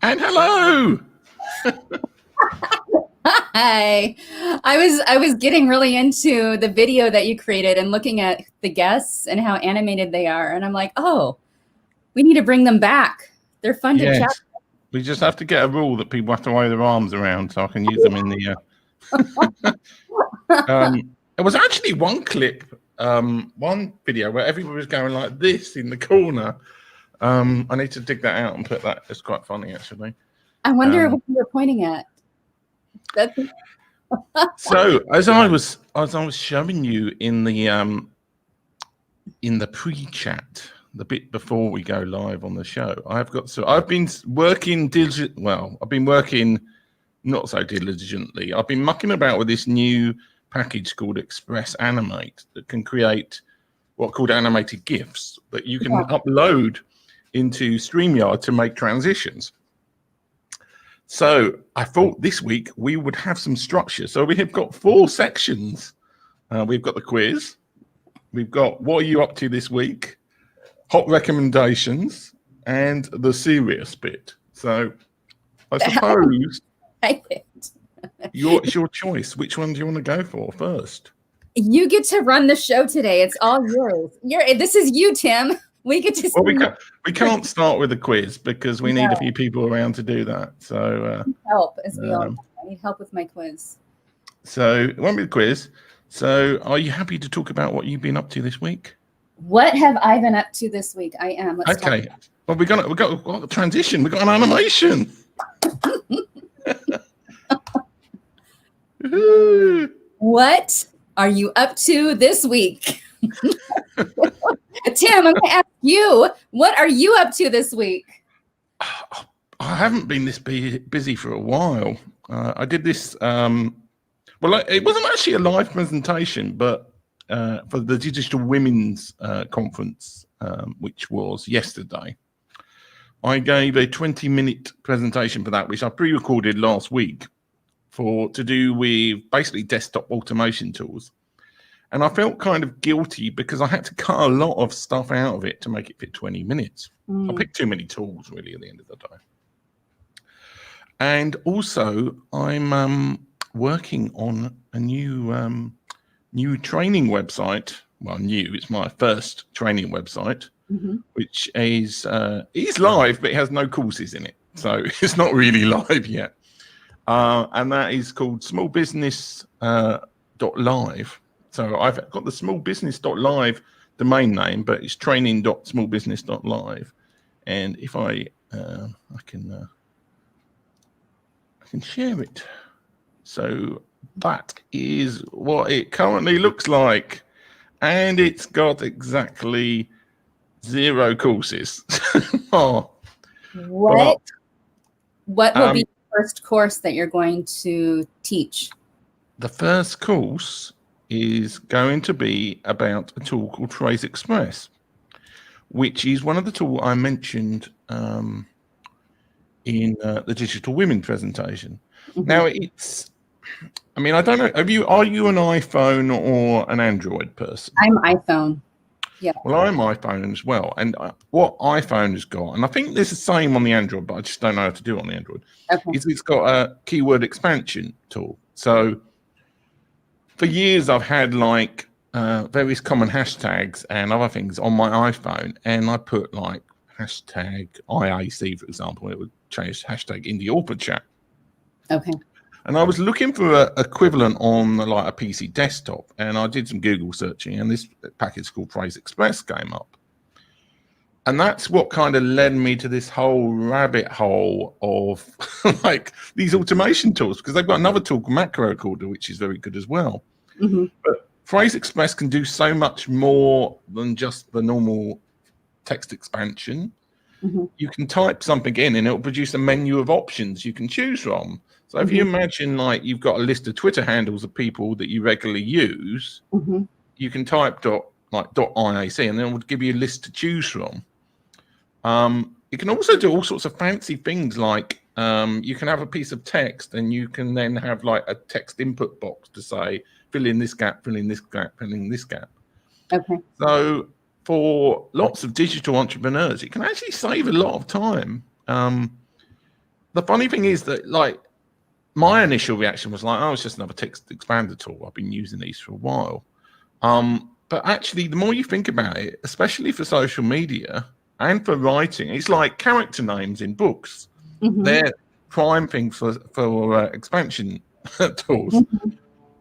And hello. Hi. I was getting really into the video that you created and looking at the guests and how animated they are. And I'm like, oh, we need to bring them back. They're fun to chat. We just have to get a rule that people have to wave their arms around so I can use them in the there was actually one clip, one video where everybody was going like this in the corner. I need to dig that out and put that. It's quite funny, actually. I wonder what you're pointing at. So as I was showing you in the pre-chat, the bit before we go live on the show, I've been working I've been working not so diligently. I've been mucking about with this new package called Express Animate that can create what are called animated GIFs that you can upload into StreamYard to make transitions. So I thought this week we would have some structure. So we have got 4 sections. We've got the quiz. We've got what are you up to this week? Hot recommendations and the serious bit. So I suppose it's your choice. Which one do you want to go for first? You get to run the show today. It's all yours. This is you, Tim. We get to. Well, we can't start with the quiz because we need a few people around to do that. So help as we all. I need help with my quiz. So it won't be the quiz. So are you happy to talk about what you've been up to this week? What have I been up to this week? I am. Okay. Well, we got a transition. We got an animation. What are you up to this week? Tim, I'm going to ask you, what are you up to this week? I haven't been this busy for a while. I did this, it wasn't actually a live presentation, but for the Digital Women's Conference, which was yesterday. I gave a 20-minute presentation for that, which I pre-recorded last week to do with basically desktop automation tools. And I felt kind of guilty because I had to cut a lot of stuff out of it to make it fit 20 minutes. I picked too many tools, really, at the end of the day. And also, I'm working on a new training website. Well, it's my first training website, which is live, but it has no courses in it. So it's not really live yet. And that is called smallbusiness.live. So I've got the smallbusiness.live domain name, but it's training.smallbusiness.live. And if I can share it. So that is what it currently looks like. And it's got exactly 0 courses. What will be the first course that you're going to teach? The first course is going to be about a tool called Trace Express, which is one of the tools I mentioned in the Digital Women presentation. Now I don't know, are you an iPhone or an Android person? I'm iPhone. Yeah. Well, I'm iPhone as well. And what iPhone has got, and I think there's the same on the Android, but I just don't know how to do it on the Android, is it's got a keyword expansion tool. So for years, I've had like various common hashtags and other things on my iPhone, and I put like hashtag IAC, for example, and it would change hashtag in the Orpid chat. Okay. And I was looking for an equivalent on like a PC desktop, and I did some Google searching, and this package called Trace Express came up. And that's what kind of led me to this whole rabbit hole of like these automation tools, because they've got another tool called Macro Recorder, which is very good as well. But Trace Express can do so much more than just the normal text expansion. You can type something in and it'll produce a menu of options you can choose from. So if you imagine like you've got a list of Twitter handles of people that you regularly use, you can type .iac and then it will give you a list to choose from. You can also do all sorts of fancy things like you can have a piece of text and you can then have like a text input box to say, fill in this gap, fill in this gap, fill in this gap. Okay. So for lots of digital entrepreneurs, it can actually save a lot of time. the funny thing is that, like, my initial reaction was like, oh, it's just another text expander tool. I've been using these for a while. But actually, the more you think about it, especially for social media and for writing, it's like character names in books. Mm-hmm. They're prime things for expansion tools.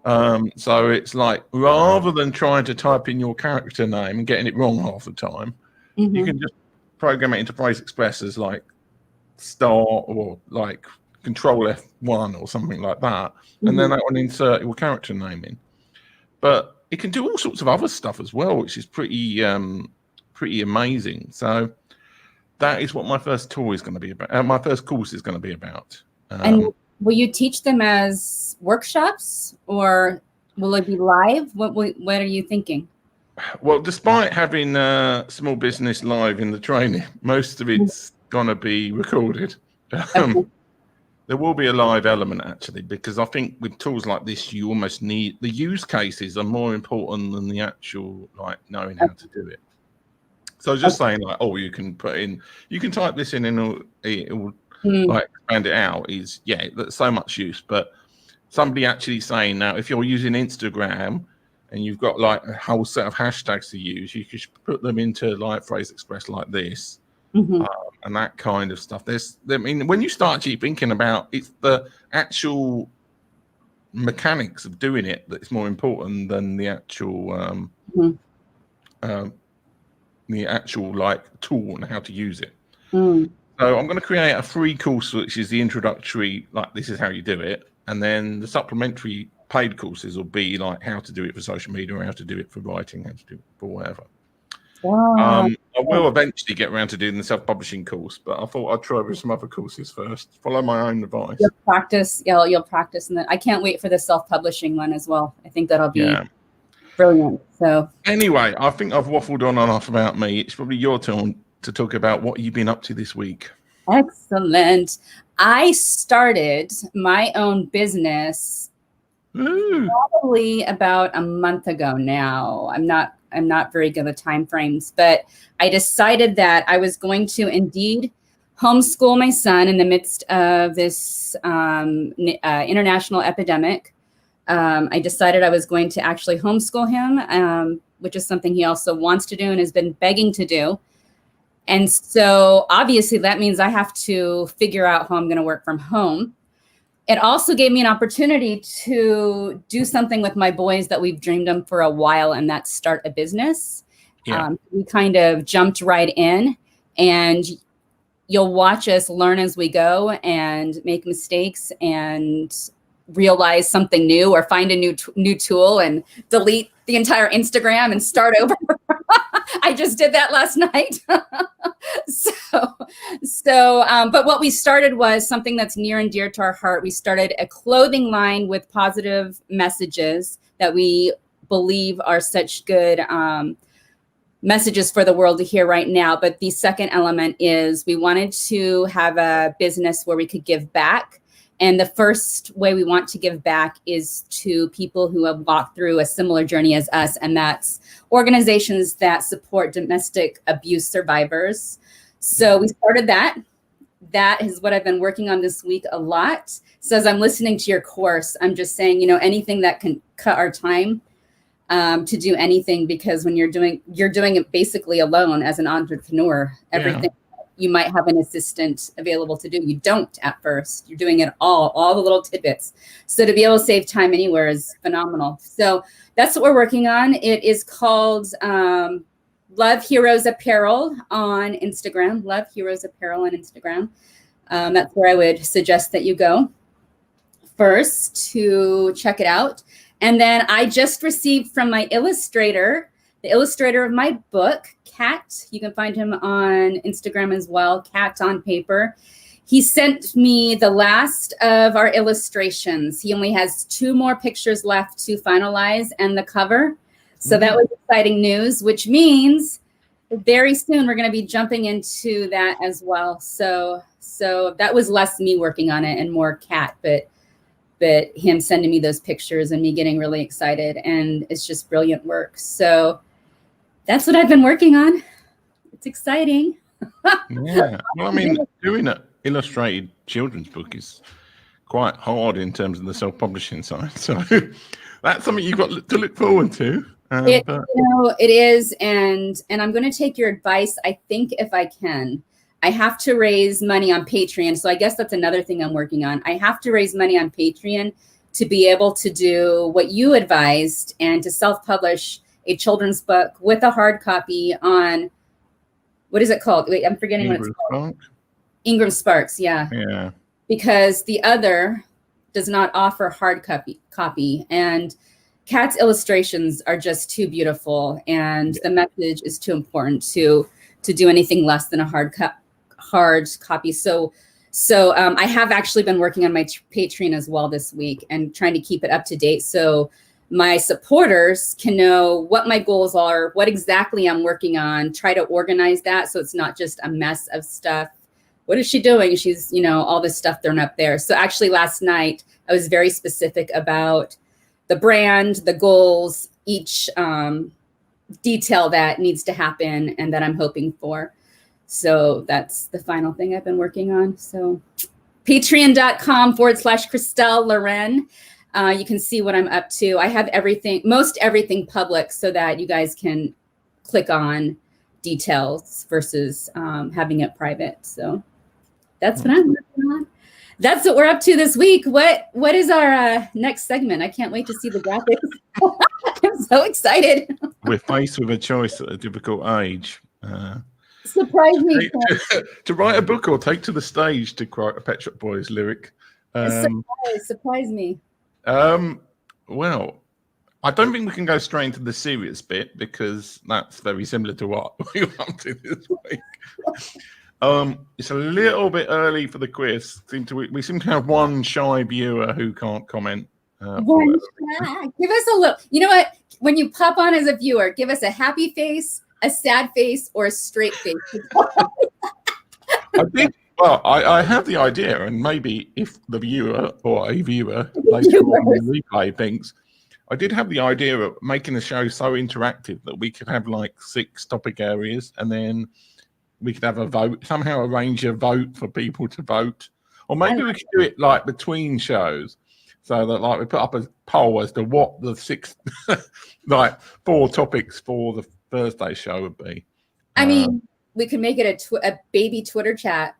Mm-hmm. So it's like, rather than trying to type in your character name and getting it wrong half the time, mm-hmm. you can just program it into Phrase Express as like start or like Control F1 or something like that, mm-hmm. and then that will insert your character name in. But it can do all sorts of other stuff as well, which is pretty amazing. So that is what my first tool is going to be about. My first course is going to be about. And will you teach them as workshops, or will it be live? What are you thinking? Well, despite having small business live in the training, most of it's going to be recorded. Okay. There will be a live element, actually, because I think with tools like this, you almost need the use cases are more important than the actual, like, knowing how to do it. So just saying, like, oh, you can type this in and it will like expand it out is, yeah, that's so much use. But somebody actually saying, now, if you're using Instagram and you've got like a whole set of hashtags to use, you could put them into like Phrase Express like this. Mm-hmm. And that kind of stuff. I mean, when you start actually thinking about it's the actual mechanics of doing it that's more important than the actual like tool and how to use it. So I'm going to create a free course, which is the introductory, like this is how you do it, and then the supplementary paid courses will be like how to do it for social media, or how to do it for writing, how to do it for whatever. Wow. I will eventually get around to doing the self-publishing course, but I thought I'd try with some other courses first. Follow my own advice. You'll practice, you'll practice, and then I can't wait for the self-publishing one as well. I think that'll be brilliant. So anyway, I think I've waffled on and off about me. It's probably your turn to talk about what you've been up to this week. Excellent. I started my own business probably about a month ago now. I'm not very good with time frames, but I decided that I was going to indeed homeschool my son in the midst of this international epidemic. I decided I was going to actually homeschool him, which is something he also wants to do and has been begging to do. And so obviously that means I have to figure out how I'm going to work from home. It also gave me an opportunity to do something with my boys that we've dreamed of for a while, and that's start a business. Yeah. We kind of jumped right in, and you'll watch us learn as we go and make mistakes and realize something new, or find a new tool and delete the entire Instagram and start over. I just did that last night. But what we started was something that's near and dear to our heart. We started a clothing line with positive messages that we believe are such good messages for the world to hear right now. But the second element is we wanted to have a business where we could give back. And the first way we want to give back is to people who have walked through a similar journey as us, and that's organizations that support domestic abuse survivors. So we started that. That is what I've been working on this week a lot. So as I'm listening to your course, I'm just saying, anything that can cut our time to do anything, because when you're doing it basically alone as an entrepreneur, everything. You might have an assistant available to do. You don't at first. You're doing it all the little tidbits. So to be able to save time anywhere is phenomenal. So that's what we're working on. It is called Love Heroes Apparel on Instagram. Love Heroes Apparel on Instagram. That's where I would suggest that you go first to check it out. And then I just received from my illustrator, the illustrator of my book, Cat. You can find him on Instagram as well, Cat on Paper. He sent me the last of our illustrations. He only has 2 more pictures left to finalize and the cover. So that was exciting news, which means very soon we're going to be jumping into that as well. So that was less me working on it and more Cat, but him sending me those pictures and me getting really excited, and it's just brilliant work. So that's what I've been working on. It's exciting. Yeah. Well, I mean, doing it illustrated children's book is quite hard in terms of the self-publishing side. So that's something you've got to look forward to. It is, and I'm going to take your advice. I think if I can, I have to raise money on Patreon. So I guess that's another thing I'm working on. I have to raise money on Patreon to be able to do what you advised and to self-publish a children's book with a hard copy on, what is it called? Wait, I'm forgetting what it's called. Ingram Sparks, yeah. Yeah. Because the other does not offer hard copy. And Kat's illustrations are just too beautiful, and the message is too important to do anything less than a hard copy. So I have actually been working on my Patreon as well this week and trying to keep it up to date so my supporters can know what my goals are, what exactly I'm working on, try to organize that so it's not just a mess of stuff. What is she doing? She's, all this stuff thrown up there. So actually last night I was very specific about the brand, the goals, each detail that needs to happen and that I'm hoping for. So that's the final thing I've been working on. So patreon.com/Christelle Loren. You can see what I'm up to. I have most everything public so that you guys can click on details versus having it private. So that's what I'm working on. That's what we're up to this week. What is our next segment? I can't wait to see the graphics. I'm so excited. We're faced with a choice at a difficult age. Surprise me. To write a book or take to the stage, to quote a Pet Shop Boys lyric. Surprise me. Well, I don't think we can go straight into the serious bit because that's very similar to what we want to this week. It's a little bit early for the quiz. We seem to have one shy viewer who can't comment. Give us a little. You know what? When you pop on as a viewer, give us a happy face, a sad face, or a straight face. I have the idea, and maybe if the viewer or a viewer later on the replay thinks, I did have the idea of making the show so interactive that we could have like 6 topic areas, and then we could have a vote, somehow arrange a vote for people to vote. Or maybe we could do it like between shows so that like we put up a poll as to what the 6, like 4 topics for the Thursday show would be. I mean, we could make it a baby Twitter chat.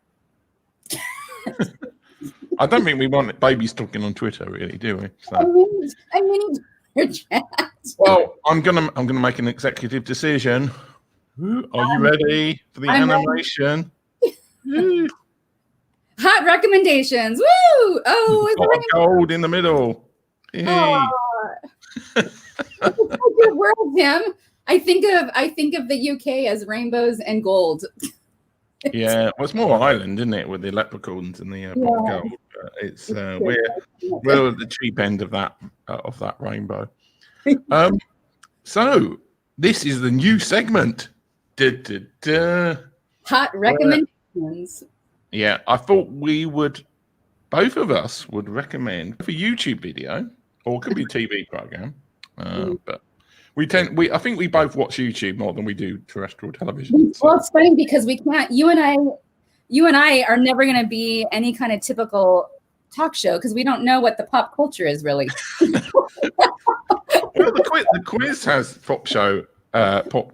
I don't think we want babies talking on Twitter, really, do we? So. I mean, Twitter chat. Well, I'm gonna make an executive decision. Are you ready for the animation? Hot recommendations. Woo! Oh, is there gold in the middle? Oh. It's a good world, Tim. I think of the UK as rainbows and gold. Yeah, well, it's more Ireland, isn't it, with the leprechauns and the gold. It's we're at the cheap end of that rainbow. So this is the new segment. Hot recommendations. Yeah, I thought both of us would recommend a YouTube video, or it could be a TV program. But I think we both watch YouTube more than we do terrestrial television. So. Well, it's funny because we can't. You and I are never going to be any kind of typical talk show because we don't know what the pop culture is really. Well, the quiz has pop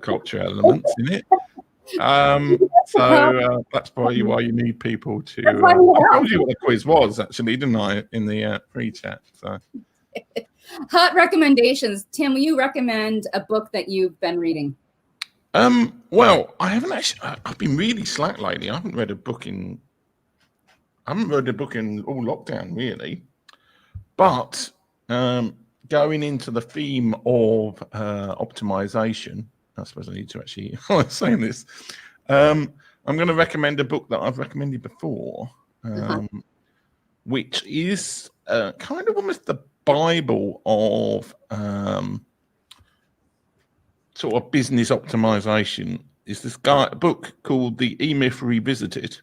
culture elements in it. So that's probably why you need people to. I told you what the quiz was actually, didn't I, in the free chat? So. Hot recommendations. Tim, will you recommend a book that you've been reading? Well, I haven't actually. I've been really slack lately. I haven't read a book in all lockdown, really. But going into the theme of optimization, I suppose I need to actually saying this. I'm going to recommend a book that I've recommended before, which is kind of almost the Bible of sort of business optimization. Is this a book called The E-Myth Revisited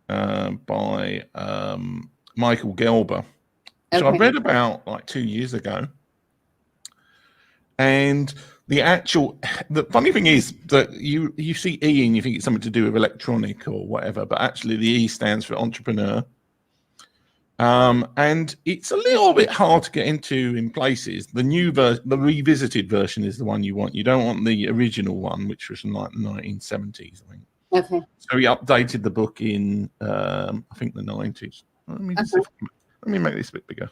by Michael Gelber, which I read about like 2 years ago. And the funny thing is that you see E and you think it's something to do with electronic or whatever, but actually the E stands for entrepreneur. And it's a little bit hard to get into in places. The revisited version is the one you want. You don't want the original one, which was from like the 1970s, I think. Okay. So he updated the book in, I think, the 90s. Let me make this a bit bigger.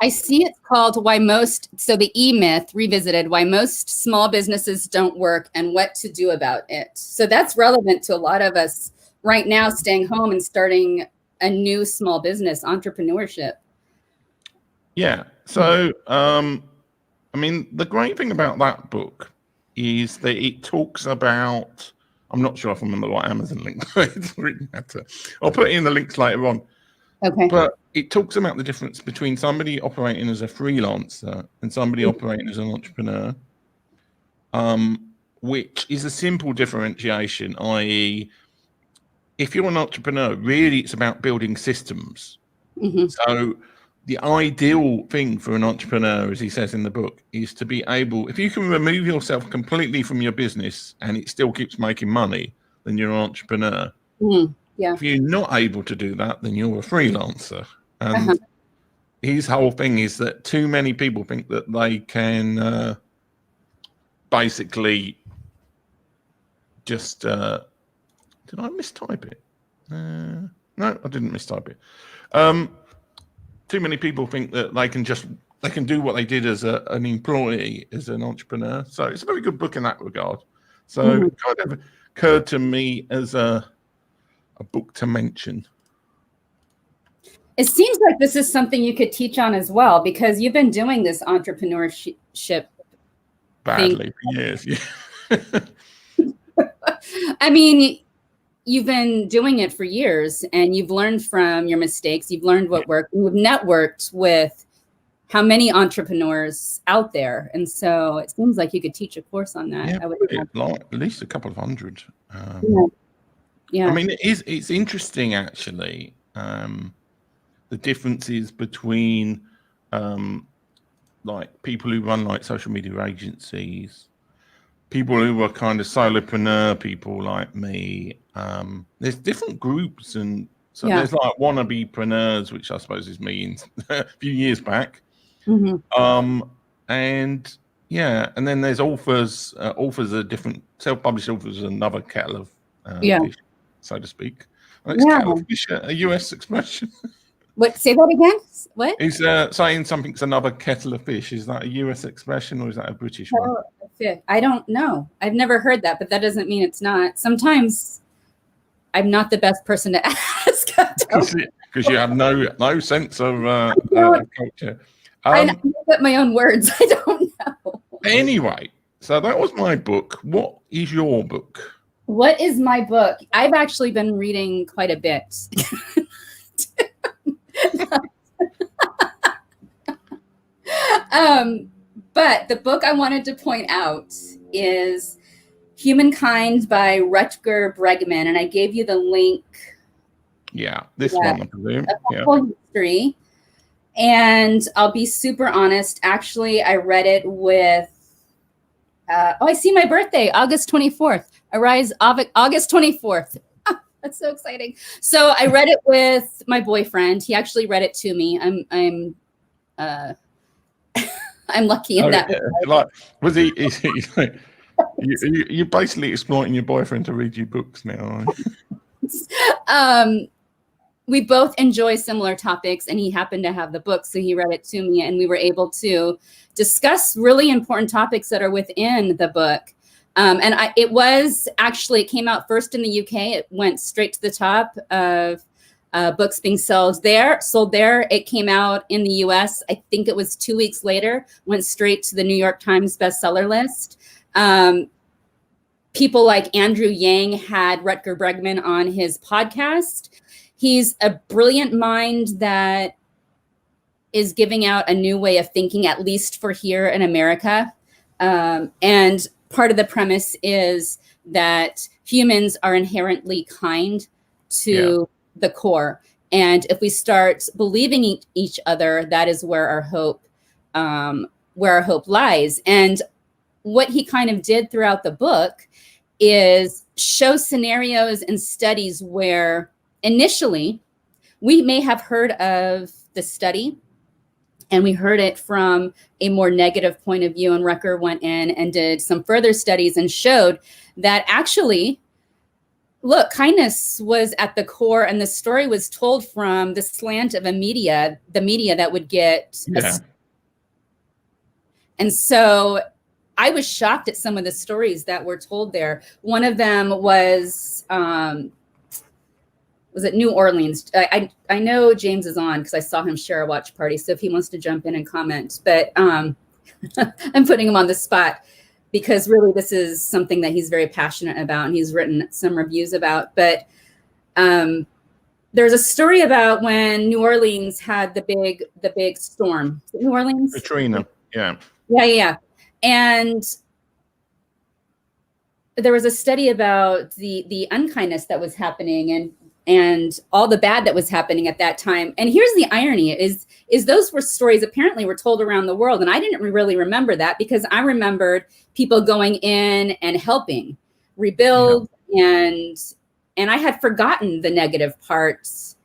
I see it's called the E-Myth Revisited, Why Most Small Businesses Don't Work and What to Do About It. So that's relevant to a lot of us right now, staying home and starting a new small business, entrepreneurship. Yeah. So, I mean, the great thing about that book is that it talks about, I'm not sure if I remember the right Amazon link. It's written better. I'll put in the links later on. Okay. But it talks about the difference between somebody operating as a freelancer and somebody operating as an entrepreneur, which is a simple differentiation, i.e., if you're an entrepreneur, really it's about building systems. So the ideal thing for an entrepreneur, as he says in the book, is to be able, if you can remove yourself completely from your business and it still keeps making money, then you're an entrepreneur. Yeah. If you're not able to do that, then you're a freelancer. And his whole thing is that too many people think that they can basically just... did I mistype it? No, I didn't mistype it. Too many people think that they can do what they did as an employee, as an entrepreneur. So it's a very good book in that regard. So it kind of occurred to me as a book to mention. It seems like this is something you could teach on as well, because you've been doing this entrepreneurship badly for years. Yeah. I mean, you've been doing it for years and you've learned from your mistakes. You've learned what worked. You've networked with how many entrepreneurs out there. And so it seems like you could teach a course on that. Yeah, I would like at least a couple of hundred. Yeah. I mean, it's interesting actually, the differences between like people who run like social media agencies, people who are kind of solopreneur people like me. There's different groups, and so there's like wannabe-preneurs, which I suppose is me a few years back. And yeah, and then there's authors. Authors are different. Self-published authors are another kettle of fish, so to speak. Kettle of fish, a US expression. What? Say that again. What? Is saying something's another kettle of fish? Is that a US expression or is that a British one? I don't know. I've never heard that, but that doesn't mean it's not. Sometimes I'm not the best person to ask. Because you have no sense of culture. I make up my own words. I don't know. Anyway, so that was my book. What is your book? What is my book? I've actually been reading quite a bit. But the book I wanted to point out is Humankind by Rutger Bregman, and I gave you the link. Yeah, this one, I presume. A whole history. And I'll be super honest. Actually, I read it with. I see my birthday, August 24th. Arise, August 24th. That's so exciting. So I read it with my boyfriend. He actually read it to me. I'm lucky in that. Like, was he? You're basically exploiting your boyfriend to read you books now, aren't you? We both enjoy similar topics, and he happened to have the book, so he read it to me, and we were able to discuss really important topics that are within the book. It came out first in the UK. It went straight to the top of books being sold there. It came out in the US. I think it was 2 weeks later, went straight to the New York Times bestseller list. People like Andrew Yang had Rutger Bregman on his podcast. He's a brilliant mind that is giving out a new way of thinking, at least for here in America. And part of the premise is that humans are inherently kind to the core. And if we start believing each other, that is where our hope Where Our Hope Lies. And what he kind of did throughout the book is show scenarios and studies where initially we may have heard of the study and we heard it from a more negative point of view, and Rucker went in and did some further studies and showed that actually, look, kindness was at the core, and the story was told from the slant of the media that would get and so I was shocked at some of the stories that were told there. One of them was it New Orleans? I know James is on because I saw him share a watch party. So if he wants to jump in and comment, but I'm putting him on the spot because really this is something that he's very passionate about and he's written some reviews about. But there's a story about when New Orleans had the big storm. New Orleans? Katrina, yeah. Yeah. And there was a study about the unkindness that was happening and all the bad that was happening at that time. And here's the irony is those were stories apparently were told around the world. And I didn't really remember that because I remembered people going in and helping rebuild and I had forgotten the negative parts.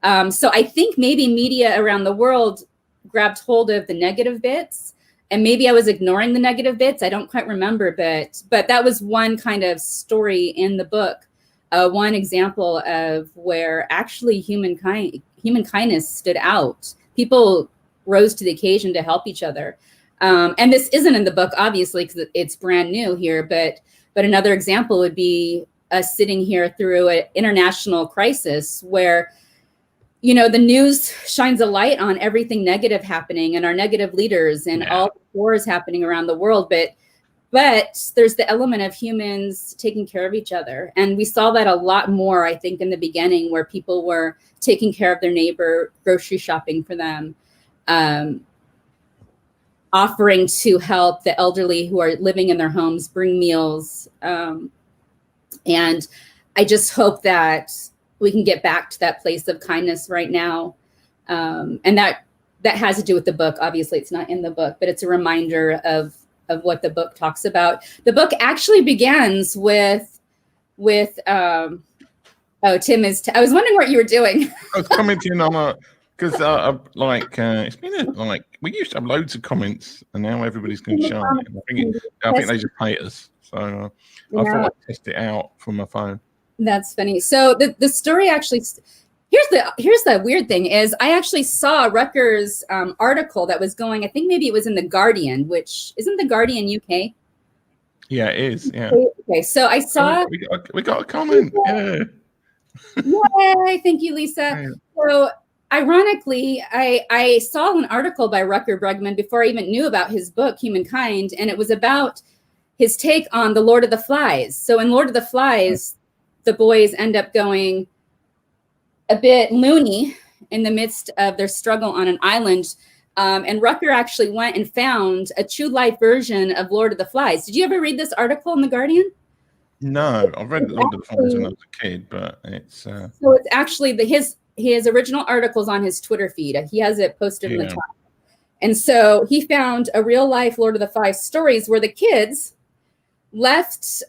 So I think maybe media around the world grabbed hold of the negative bits. And maybe I was ignoring the negative bits. I don't quite remember, but that was one kind of story in the book. One example of where actually human kindness stood out. People rose to the occasion to help each other. And this isn't in the book, obviously, because it's brand new here. But another example would be us sitting here through an international crisis where the news shines a light on everything negative happening and our negative leaders and all the wars happening around the world. But there's the element of humans taking care of each other. And we saw that a lot more, I think, in the beginning where people were taking care of their neighbor, grocery shopping for them, offering to help the elderly who are living in their homes, bring meals. And I just hope that we can get back to that place of kindness right now. And that has to do with the book. Obviously, it's not in the book, but it's a reminder of what the book talks about. The book actually begins with Tim is. I was wondering what you were doing. I was commenting on because it's been we used to have loads of comments, and now everybody's going to show it. I think they just hate us. So I thought I'd test it out from my phone. That's funny. So the story actually. Here's the weird thing is I actually saw Rucker's article that was going, I think maybe it was in The Guardian, which isn't The Guardian UK? Yeah, it is. Yeah. Okay, so I saw. We got a comment. Yeah. Yay, thank you, Lisa. Yeah. So ironically, I saw an article by Rucker Bregman before I even knew about his book, Humankind, and it was about his take on the Lord of the Flies. So in Lord of the Flies, the boys end up going a bit loony in the midst of their struggle on an island. And Rucker actually went and found a true life version of Lord of the Flies. Did you ever read this article in The Guardian? No, I've read Lord of the Flies when I was a kid, but it's... So it's actually his original articles on his Twitter feed. He has it posted in the top. And so he found a real life Lord of the Flies stories where the kids left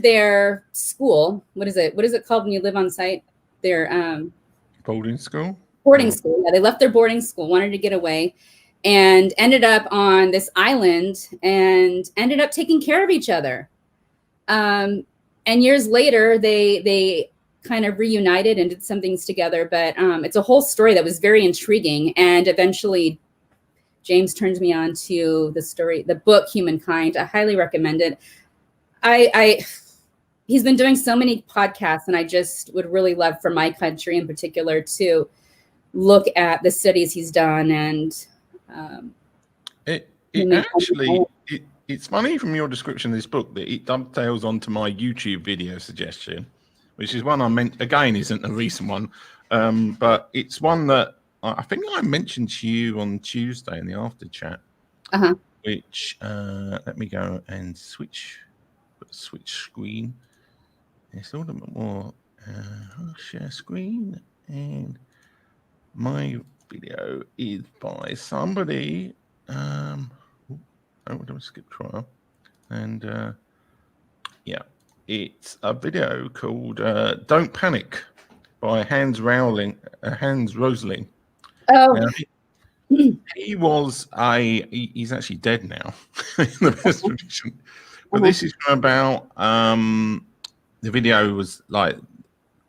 their school. What is it called when you live on site? Their boarding school. Yeah, they left their boarding school, wanted to get away, and ended up on this island and ended up taking care of each other. And years later, they kind of reunited and did some things together. But it's a whole story that was very intriguing. And eventually, James turned me on to the book Humankind. I highly recommend it. He's been doing so many podcasts, and I just would really love for my country in particular to look at the studies he's done. And it's funny from your description of this book that it dovetails onto my YouTube video suggestion, which is one I meant again isn't a recent one, but it's one that I think I mentioned to you on Tuesday in the after chat. Which let me go and switch screen. It's a little bit more share screen, and my video is by somebody. Oh, I'm going to skip trial. And yeah, it's a video called "Don't Panic" by Hans Rosling. Oh, Now, he was he's actually dead now in the best tradition. But this is about the video was like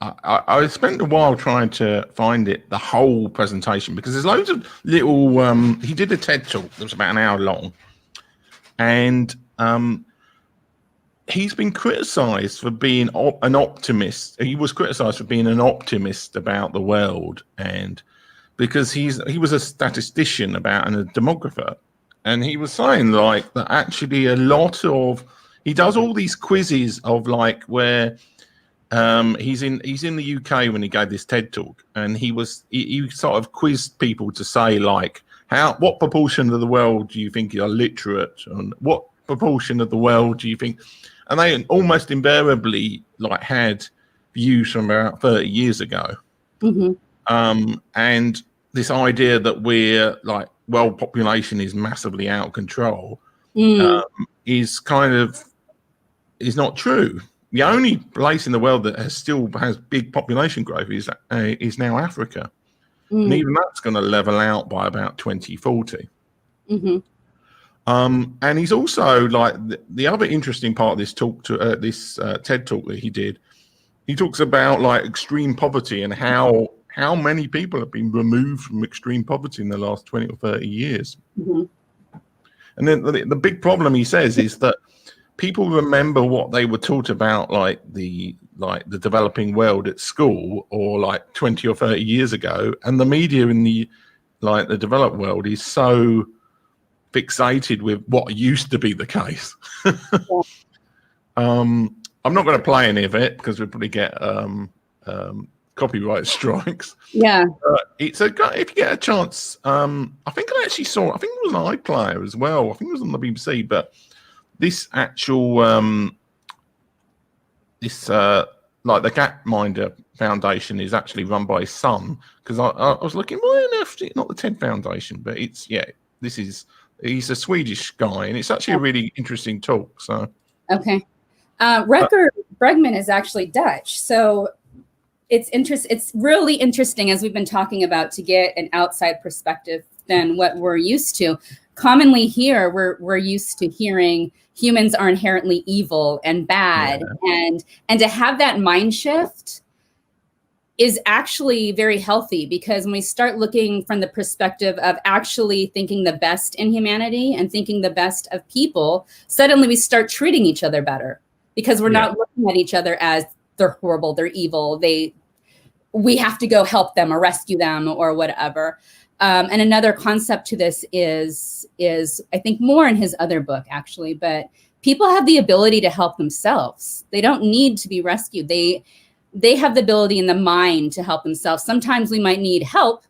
I spent a while trying to find it, the whole presentation, because there's loads of little he did a TED talk that was about an hour long, and he's been criticized for being an optimist. He was criticized for being an optimist about the world, and because he was a statistician and a demographer, and he was saying like that actually a lot of he does all these quizzes of like where he's in the UK when he gave this TED talk, and he sort of quizzed people to say like what proportion of the world do you think are literate, and what proportion of the world do you think, and they almost invariably like had views from about 30 years ago. And this idea that we're like world population is massively out of control is not true. The only place in the world that still has big population growth is now Africa, and even that's going to level out by about 2040. And he's also like the other interesting part of this talk this TED talk that he did. He talks about like extreme poverty and how many people have been removed from extreme poverty in the last 20 or 30 years. And then the big problem, he says, is that people remember what they were taught about like the developing world at school or like 20 or 30 years ago, and the media in the developed world is so fixated with what used to be the case. I'm not going to play any of it because we'll probably get copyright strikes. Yeah. If you get a chance, I think I actually saw, I think it was an iPlayer as well. I think it was on the BBC, but this actual, like the Gapminder Foundation is actually run by his son, because I was looking, why on earth, not the TED Foundation, but he's a Swedish guy, and it's actually a really interesting talk. So okay. Recker Bregman is actually Dutch, so it's really interesting, as we've been talking about, to get an outside perspective than what we're used to. Commonly here, we're used to hearing humans are inherently evil and bad, and to have that mind shift is actually very healthy, because when we start looking from the perspective of actually thinking the best in humanity and thinking the best of people, suddenly we start treating each other better, because we're not looking at each other as they're horrible, they're evil, we have to go help them or rescue them or whatever. And another concept to this is I think more in his other book actually, but people have the ability to help themselves. They don't need to be rescued. They have the ability in the mind to help themselves. Sometimes we might need help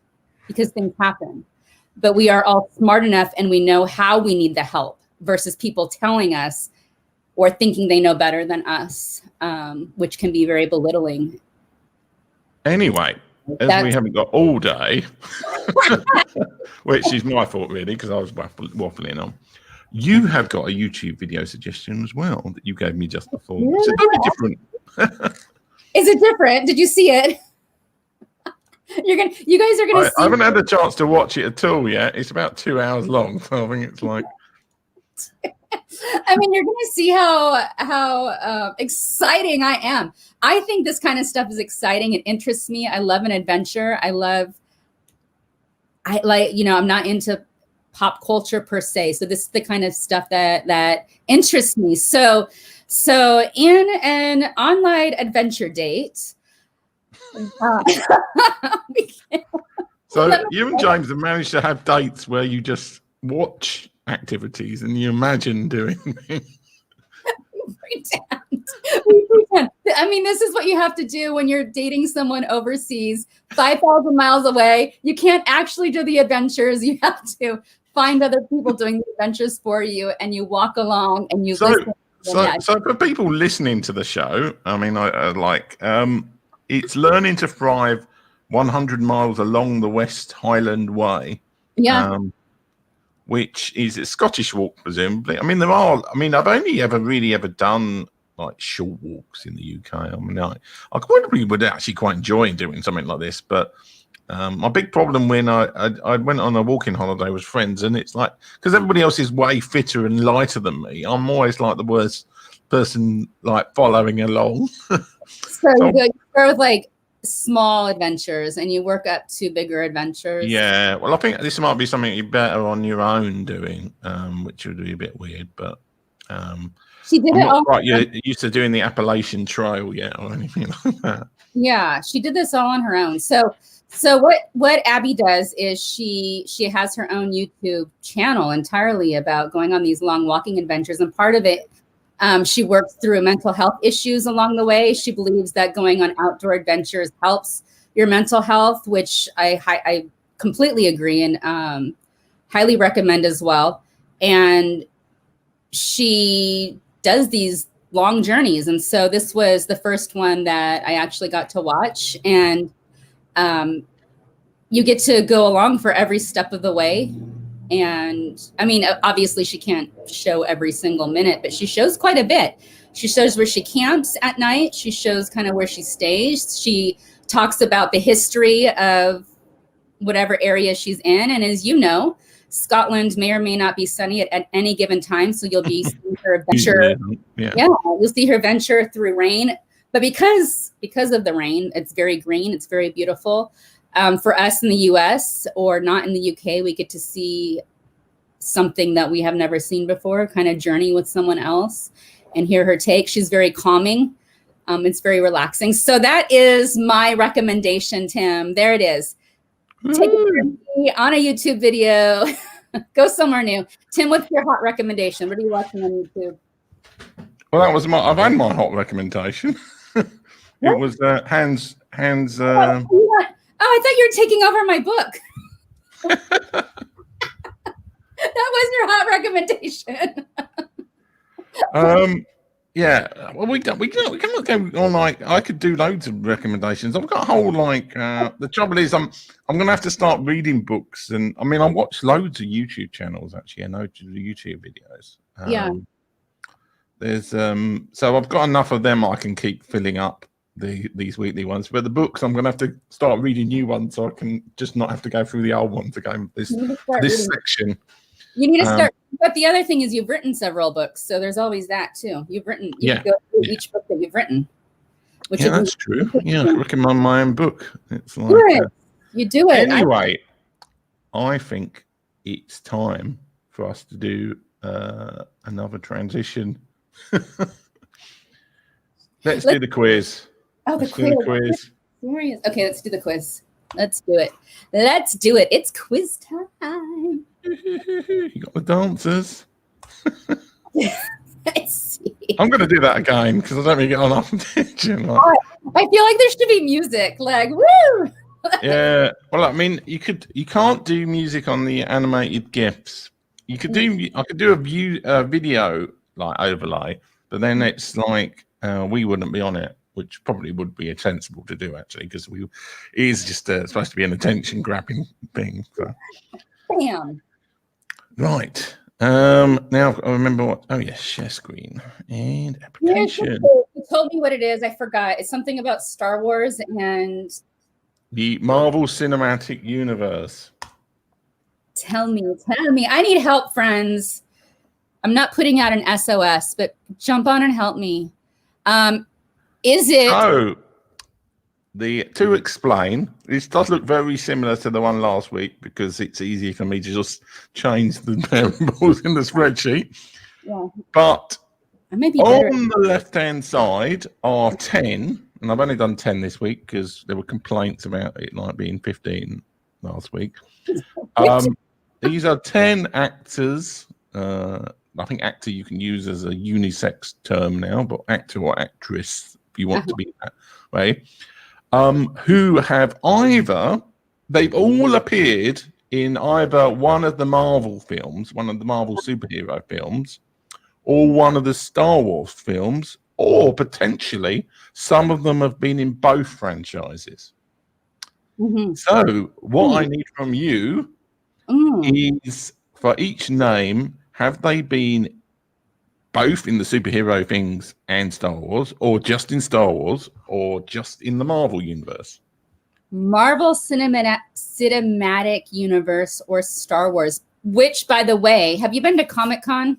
because things happen, but we are all smart enough and we know how we need the help, versus people telling us or thinking they know better than us, which can be very belittling. Anyway, as we haven't got all day, which is my fault really, because I was waffling on, you have got a YouTube video suggestion as well that you gave me just before. Yeah. It's very different. Is it different? Did you see it? You guys are gonna see. I haven't had a chance to watch it at all yet. It's about 2 hours long, so I think it's like. I mean, you're going to see how exciting I am. I think this kind of stuff is exciting. It interests me. I love an adventure. I'm not into pop culture per se. So this is the kind of stuff that interests me. So in an online adventure date. So you and James have managed to have dates where you just watch activities and you imagine doing things. We pretend. I mean, this is what you have to do when you're dating someone overseas, 5,000 miles away. You can't actually do the adventures. You have to find other people doing the adventures for you, and you walk along and you listen. So for people listening to the show, I mean, it's Learning to Thrive 100 miles along the West Highland Way. Yeah. Which is a Scottish walk, presumably. I mean, there are. I mean, I've only ever done like short walks in the UK. I mean, I probably would actually quite enjoy doing something like this. But my big problem when I went on a walking holiday with friends, and it's like because everybody else is way fitter and lighter than me, I'm always like the worst person, like following along. So you start with like small adventures and you work up to bigger adventures. Yeah, well, I think this might be something you're better on your own doing, which would be a bit weird, but she did I'm not quite used to doing the Appalachian Trail yet or anything like that. Yeah, she did this all on her own. So what Abby does is she has her own YouTube channel entirely about going on these long walking adventures, and part of it she works through mental health issues along the way. She believes that going on outdoor adventures helps your mental health, which I completely agree and highly recommend as well. And she does these long journeys. And so this was the first one that I actually got to watch. And you get to go along for every step of the way. And I mean, obviously she can't show every single minute, but she shows quite a bit. She shows where she camps at night. She shows kind of where she stays. She talks about the history of whatever area she's in. And as you know, Scotland may or may not be sunny at any given time. So you'll be seeing her venture. Yeah, you'll see her venture through rain. But because of the rain, it's very green. It's very beautiful. For us in the US or not in the UK, we get to see something that we have never seen before, kind of journey with someone else and hear her take. She's very calming. It's very relaxing. So that is my recommendation, Tim. There it is. Take it on a YouTube video. Go somewhere new. Tim, what's your hot recommendation? What are you watching on YouTube? Well, that was I've had my hot recommendation. It was Hans. Oh, I thought you were taking over my book. That was your hot recommendation. Yeah. Well, we can look on like I could do loads of recommendations. I've got a whole like the trouble is I'm gonna have to start reading books, and I mean I watch loads of YouTube channels actually. I know the YouTube videos. There's so I've got enough of them I can keep filling up these weekly ones, but the books I'm gonna have to start reading new ones so I can just not have to go through the old ones again. This section. You need to start. But the other thing is you've written several books, so there's always that too. You can go through each book that you've written. Which you do it. Anyway, I think it's time for us to do another transition. Let's do the quiz. Oh, the quiz. Okay, let's do the quiz. Let's do it. It's quiz time. You got the dancers. Let's see. I'm going to do that again because I don't really get enough attention. I feel like there should be music, like woo. Yeah. Well, I mean, you can't do music on the animated GIFs. I could do a video like overlay, but then it's like we wouldn't be on it, which probably would be sensible to do actually, because it is just supposed to be an attention grabbing thing. So. Bam. Right. Now I remember what. Oh yes, share screen and application. You told me what it is. I forgot. It's something about Star Wars and the Marvel Cinematic Universe. Tell me. I need help, friends. I'm not putting out an SOS, but jump on and help me. Is it? Oh, to explain, this does look very similar to the one last week because it's easy for me to just change the variables in the spreadsheet. Yeah. But on the left-hand side are 10, and I've only done 10 this week because there were complaints about it like being 15 last week. These are 10 actors. I think actor you can use as a unisex term now, but actor or actress, if you want to be that way, who have they've all appeared in either one of the Marvel films, one of the Marvel superhero films, or one of the Star Wars films, or potentially some of them have been in both franchises. So what I need from you is for each name, have they been both in the superhero things and Star Wars, or just in Star Wars, or just in the Marvel universe? Marvel Cinematic Universe or Star Wars, which, by the way, have you been to Comic-Con?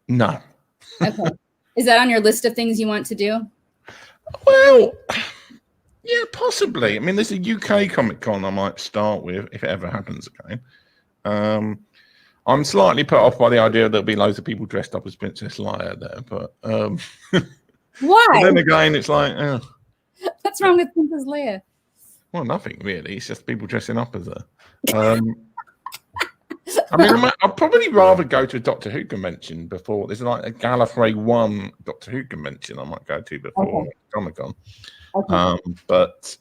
No. Okay. Is that on your list of things you want to do? Well, yeah, possibly. I mean, there's a UK Comic-Con I might start with if it ever happens again. I'm slightly put off by the idea that there'll be loads of people dressed up as Princess Leia there, but why? But then again, it's like, what's wrong with Princess Leia? Well, nothing really. It's just people dressing up as her. I mean, I'd probably rather go to a Doctor Who convention before. There's like a Gallifrey 1 Doctor Who convention I might go to before Comic-Con. But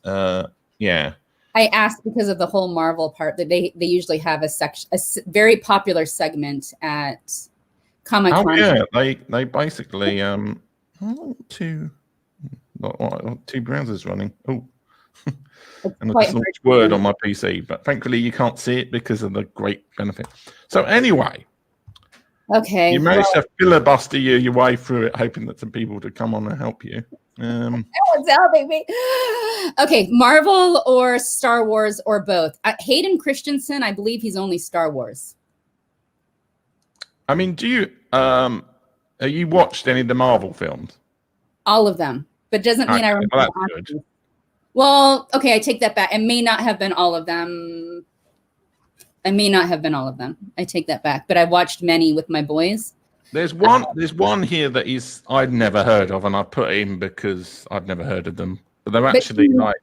yeah. I asked because of the whole Marvel part that they usually have a very popular segment at Comic-Con. Oh yeah, they basically two browsers running. Oh. And I just launched Word on my PC, but thankfully you can't see it because of the great benefit. So anyway, okay, you managed to filibuster your way through it, hoping that some people would come on and help you. No one's helping me. Okay, Marvel or Star Wars or both. Hayden Christensen, I believe he's only Star Wars. I mean, do you have you watched any of the Marvel films? All of them, but doesn't mean I remember. Well, that's good. Well, okay, I take that back. It may not have been all of them. I take that back. But I watched many with my boys. There's one here that I'd never heard of, and I put in because I'd never heard of them. But they're actually like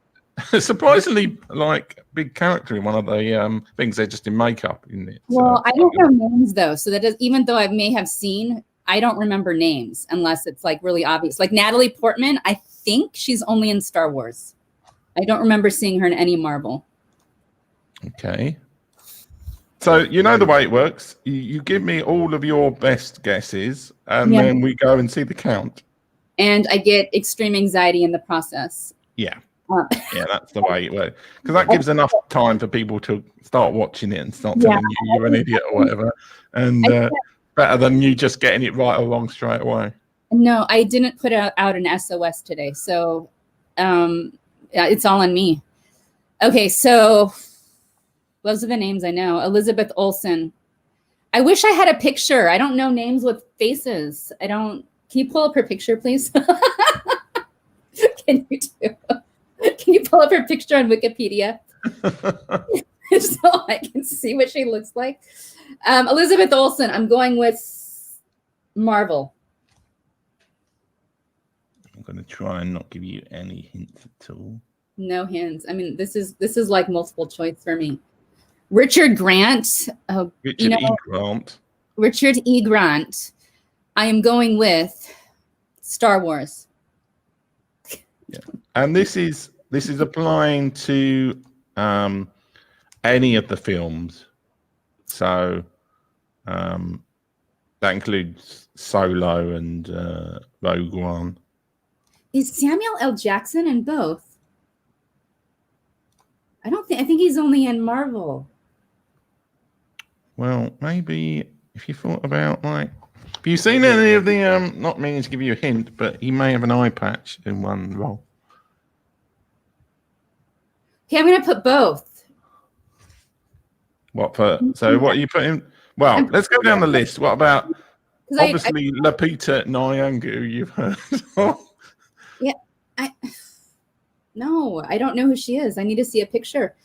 surprisingly like big character in one of the things. They're just in makeup in it. Well, I don't know names though, so that even though I may have seen, I don't remember names unless it's like really obvious. Like Natalie Portman, I think she's only in Star Wars. I don't remember seeing her in any Marvel. Okay. So you know the way it works. You give me all of your best guesses, and then we go and see the count. And I get extreme anxiety in the process. Yeah. Yeah, that's the way it works. Because that gives enough time for people to start watching it and start telling you you're an idiot or whatever. And better than you just getting it right along straight away. No, I didn't put out an SOS today. So it's all on me. Okay, so those are the names I know. Elizabeth Olsen. I wish I had a picture. I don't know names with faces. Can you pull up her picture, please? Can you do? Can you pull up her picture on Wikipedia? So I can see what she looks like. Elizabeth Olsen. I'm going with Marvel. I'm going to try and not give you any hints at all. No hints. I mean, this is like multiple choice for me. Richard Grant. Richard E. Grant. Richard E. Grant. I am going with Star Wars. Yeah. And this is applying to any of the films. So that includes Solo and Rogue One. Is Samuel L. Jackson in both? I think he's only in Marvel. Well, maybe if you thought about have you seen any of the not meaning to give you a hint, but he may have an eye patch in one role. Okay, I'm gonna put both. What are you putting? Well, let's go down the list. What about obviously Lupita Nyong'o, you've heard of? Yeah, no, I don't know who she is. I need to see a picture.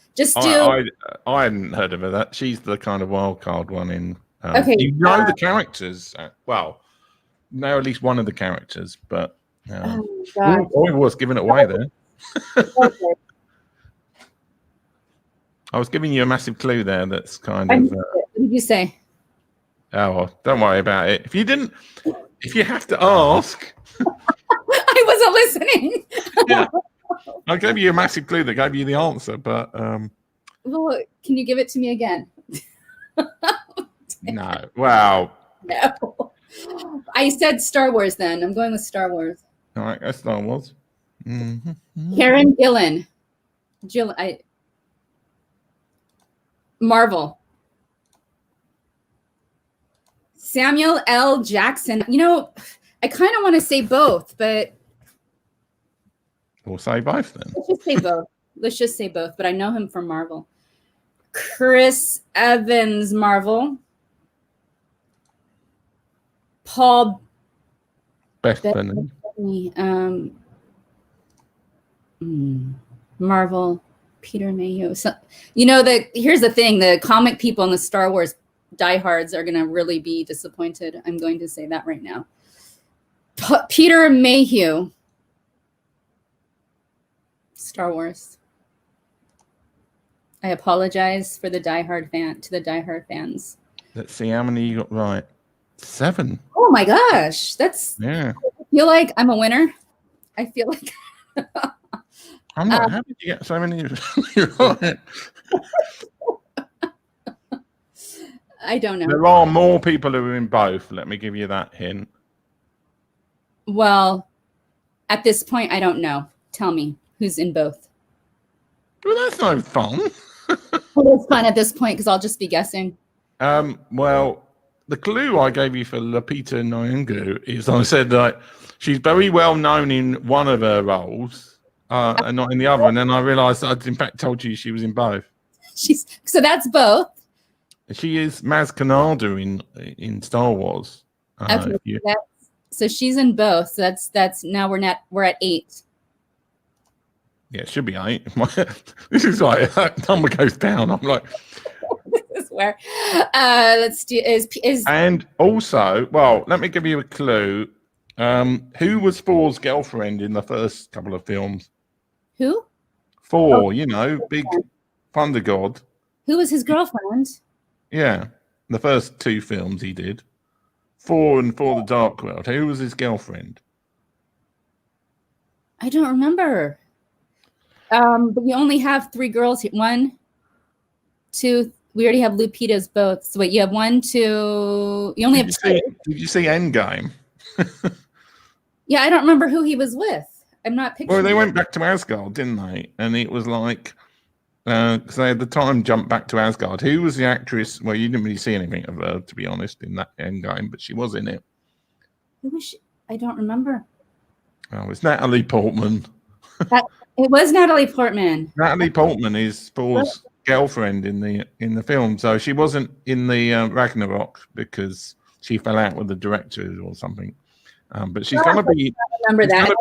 I hadn't heard of her. That she's the kind of wild card one in. Okay, you know the characters. Well, know at least one of the characters, but I was giving it away there. I was giving you a massive clue there. That's kind of. What did you say? Oh, well, don't worry about it. If you have to ask. I wasn't listening. Yeah. I gave you a massive clue that gave you the answer, but well, can you give it to me again? No. Wow. No. I said Star Wars then. I'm going with Star Wars. All right, that's Star Wars. Mm-hmm. Karen Gillan. Marvel. Samuel L. Jackson. You know, I kind of want to say both, but we'll say both then. Let's just say both. Let's just say both, but I know him from Marvel. Chris Evans, Marvel. Paul Bettany. Marvel. Peter Mayhew. So, you know, here's the thing. The comic people and the Star Wars diehards are going to really be disappointed. I'm going to say that right now. Peter Mayhew. Star Wars. I apologize for the diehard fans. Let's see how many you got right. 7. Oh my gosh, that's yeah. I feel like I'm a winner. I feel like I'm not. How did you get so many right? I don't know. There are more people who are in both. Let me give you that hint. Well, at this point, I don't know. Tell me who's in both. Well, that's no fun. Well, it's fun at this point because I'll just be guessing. Well, the clue I gave you for Lupita Nyong'o is I said that she's very well known in one of her roles and not in the other. And then I realised I'd in fact told you she was in both. So that's both. She is Maz Kanata in Star Wars. Okay, so she's in both. So that's now we're at 8. Yeah, it should be 8. This is like that number goes down. I'm like, this is where let's do is and also, well, let me give you a clue. Who was Thor's girlfriend in the first couple of films? Who? Thor, you know, big thunder god. Who was his girlfriend? Yeah, the first 2 films he did. Thor and Thor: The Dark World. Who was his girlfriend? I don't remember. But you only have 3 girls here. 1, 2. We already have Lupita's both. So wait, you have 1, 2. You only have 2. Did you see Endgame? Yeah, I don't remember who he was with. I'm not picturing. Well, they went back to Asgard, didn't they? And it was like, because they had the time jump back to Asgard. Who was the actress? Well, you didn't really see anything of her, to be honest, in that Endgame, but she was in it. Who was she? I don't remember. Oh, it's Natalie Portman. It was Natalie Portman. Natalie Portman is Thor's girlfriend in the film, so she wasn't in the Ragnarok because she fell out with the director or something. But she's going to be. Remember that?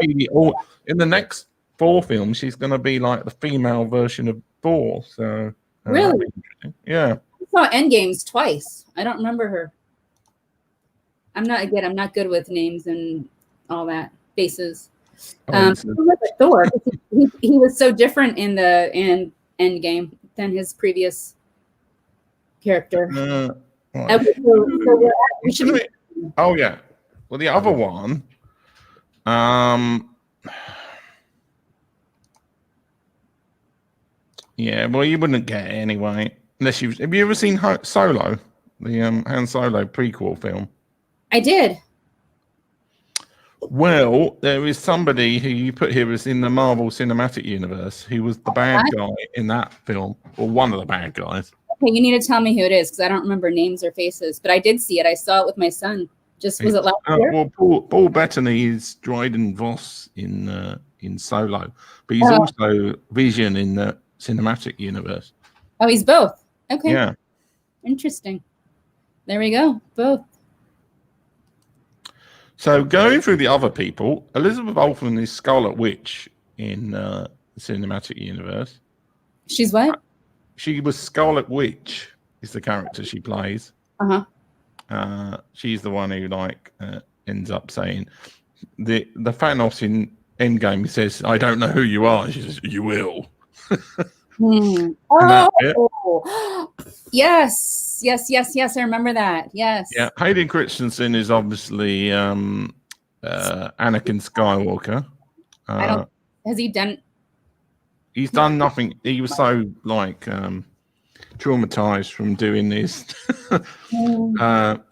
In the next 4 films, she's going to be like the female version of Thor. So really, yeah. I saw Endgames twice. I don't remember her. I'm not good with names and all that faces. Thor. He was so different in Endgame than his previous character. Right. Okay, we should be. Oh yeah. Well, the other one. Yeah. Well, you wouldn't get it anyway unless you've. Have you ever seen Solo, the Han Solo prequel film? I did. Well, there is somebody who you put here as in the Marvel Cinematic Universe who was the bad guy in that film, or one of the bad guys. Okay, you need to tell me who it is because I don't remember names or faces, but I did see it. I saw it with my son. Was it last year? Well, Paul Bettany is Dryden Voss in Solo, but he's also Vision in the Cinematic Universe. Oh, he's both. Okay. Yeah. Interesting. There we go. Both. So going through the other people, Elizabeth Olsen is Scarlet Witch in the Cinematic Universe. She's what? She was Scarlet Witch is the character she plays. She's the one who ends up saying the Thanos in Endgame says, "I don't know who you are." She says, "You will." Yes. I remember that. Yes. Yeah. Hayden Christensen is obviously Anakin Skywalker. Has he done? He's done nothing. He was so traumatized from doing this.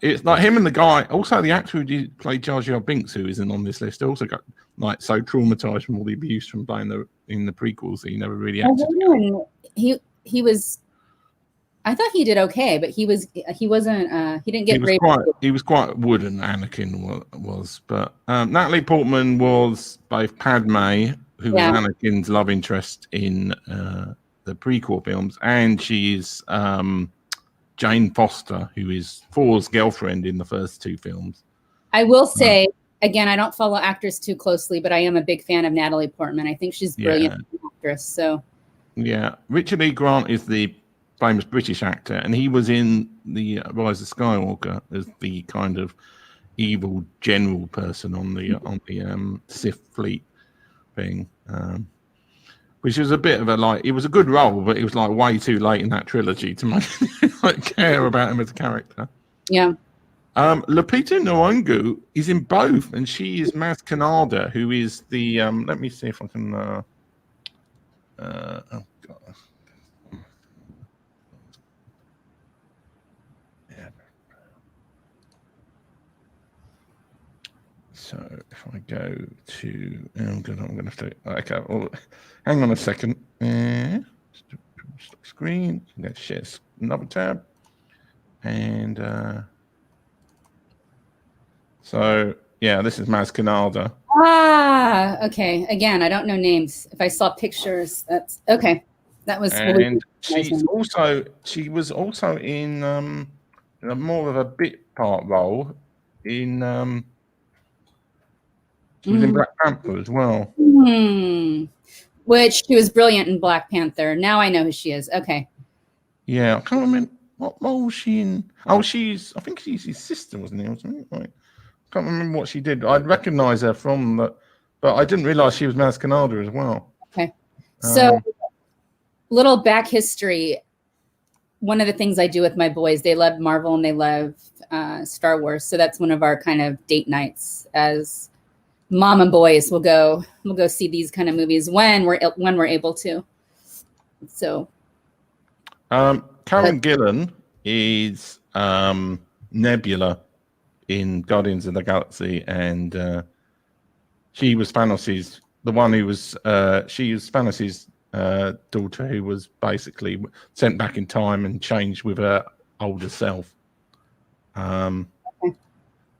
It's like him and the guy. Also, the actor who did play Jar Jar Binks, who isn't on this list, also got so traumatized from all the abuse from playing in the prequels that he never really acted. He was I thought he did okay, but he wasn't he didn't get great. He was quite wooden, Anakin was. But Natalie Portman was both Padme, who was Anakin's love interest in the prequel films, and she's Jane Foster, who is Thor's girlfriend in the first two films. I will say, again, I don't follow actors too closely, but I am a big fan of Natalie Portman. I think she's brilliant actress. So yeah, Richard E. Grant is the famous British actor, and he was in the Rise of Skywalker as the kind of evil general person on the Sith fleet thing, which was a bit of it was a good role, but it was like way too late in that trilogy to make care about him as a character. Yeah. Lupita Nyong'o is in both, and she is Maz Kanata, who is the let me see if I can oh God. So if I go to, I'm going to have to, okay, well, hang on a second. Stop screen. Let's share another tab. And so, yeah, this is Maz Kanata. Ah, okay. Again, I don't know names. If I saw pictures, that's okay. That was. And she was also in more of a bit part role in. She was in Black Panther as well. Which she was brilliant in Black Panther. Now I know who she is. Okay. Yeah, I can't remember what role was she in. Oh, I think she's his sister, wasn't he? Or something? Like, I can't remember what she did. I'd recognise her from that, but I didn't realise she was Maz Kanata as well. Okay. So, little back history. One of the things I do with my boys, they love Marvel and they love Star Wars. So that's one of our kind of date nights as mom and boys. We'll go see these kind of movies when we're able to. So Karen Gillan is Nebula in Guardians of the Galaxy, and she was Thanos' she was Thanos' daughter, who was basically sent back in time and changed with her older self.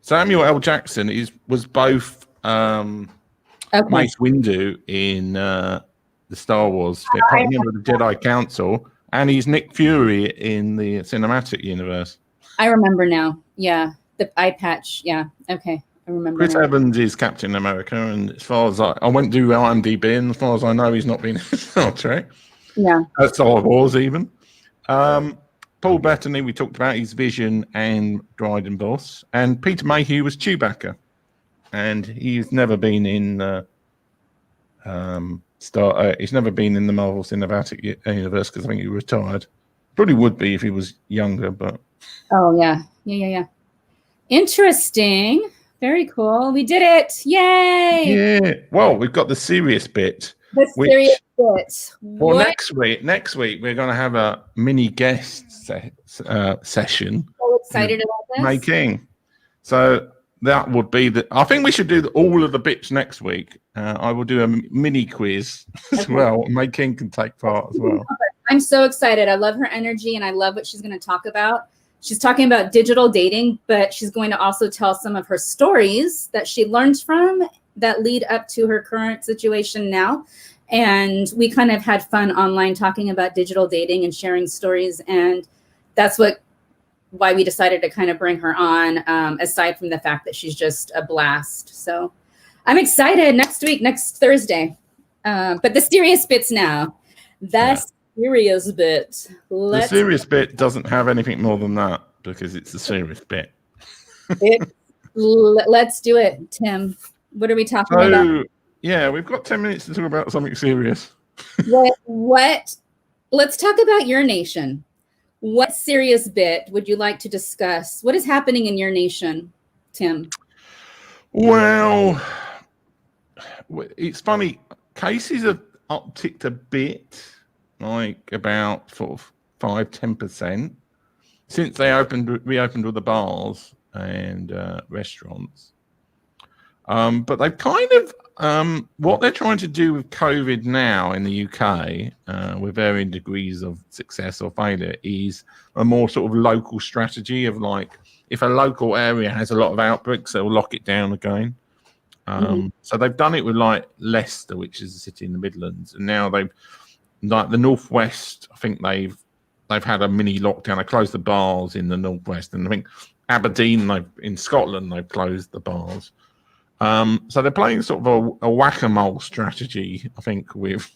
Samuel L. Jackson was both Mace Windu in the Star Wars member of the Jedi Council, and he's Nick Fury in the cinematic universe. I remember now. Yeah, the eye patch. Yeah, okay, I remember. Chris Evans is Captain America, and as far as I went to IMDb, and as far as I know, he's not been in Star Trek. Yeah, Star Wars even. Paul Bettany, we talked about, he's Vision and Dryden Boss, and Peter Mayhew was Chewbacca, and he's never been in he's never been in the Marvel Cinematic Universe because I think he retired. Probably would be if he was younger, but yeah. Interesting. Very cool. We did it. Yay! Yeah. Well, we've got the serious bit. Serious bit. Well, next week we're going to have a mini guest session. So excited about this. Making. So that would be I think we should do all of the bits next week. I will do a mini quiz as well. May King can take part as well. I'm so excited. I love her energy and I love what she's going to talk about. She's talking about digital dating, but she's going to also tell some of her stories that she learned from that lead up to her current situation now. And we kind of had fun online talking about digital dating and sharing stories. And that's why we decided to kind of bring her on, aside from the fact that she's just a blast. So I'm excited next Thursday. But the serious bits now. Serious bit. The serious bit doesn't have anything more than that because it's the serious bit. Let's do it, Tim. What are we talking about? Yeah, we've got 10 minutes to talk about something serious. What? Let's talk about your nation. What serious bit would you like to discuss? What is happening in your nation, Tim? Well, it's funny. Cases have upticked a bit, like about sort of 5-10% since they reopened all the bars and restaurants. But they've kind of What they're trying to do with COVID now in the UK, with varying degrees of success or failure, is a more sort of local strategy of like, if a local area has a lot of outbreaks, they'll lock it down again. So they've done it with like Leicester, which is a city in the Midlands, and now they've like the Northwest. I think they've had a mini lockdown. They closed the bars in the Northwest, and I think Aberdeen, in Scotland, they've closed the bars. So they're playing sort of a whack-a-mole strategy, I think, with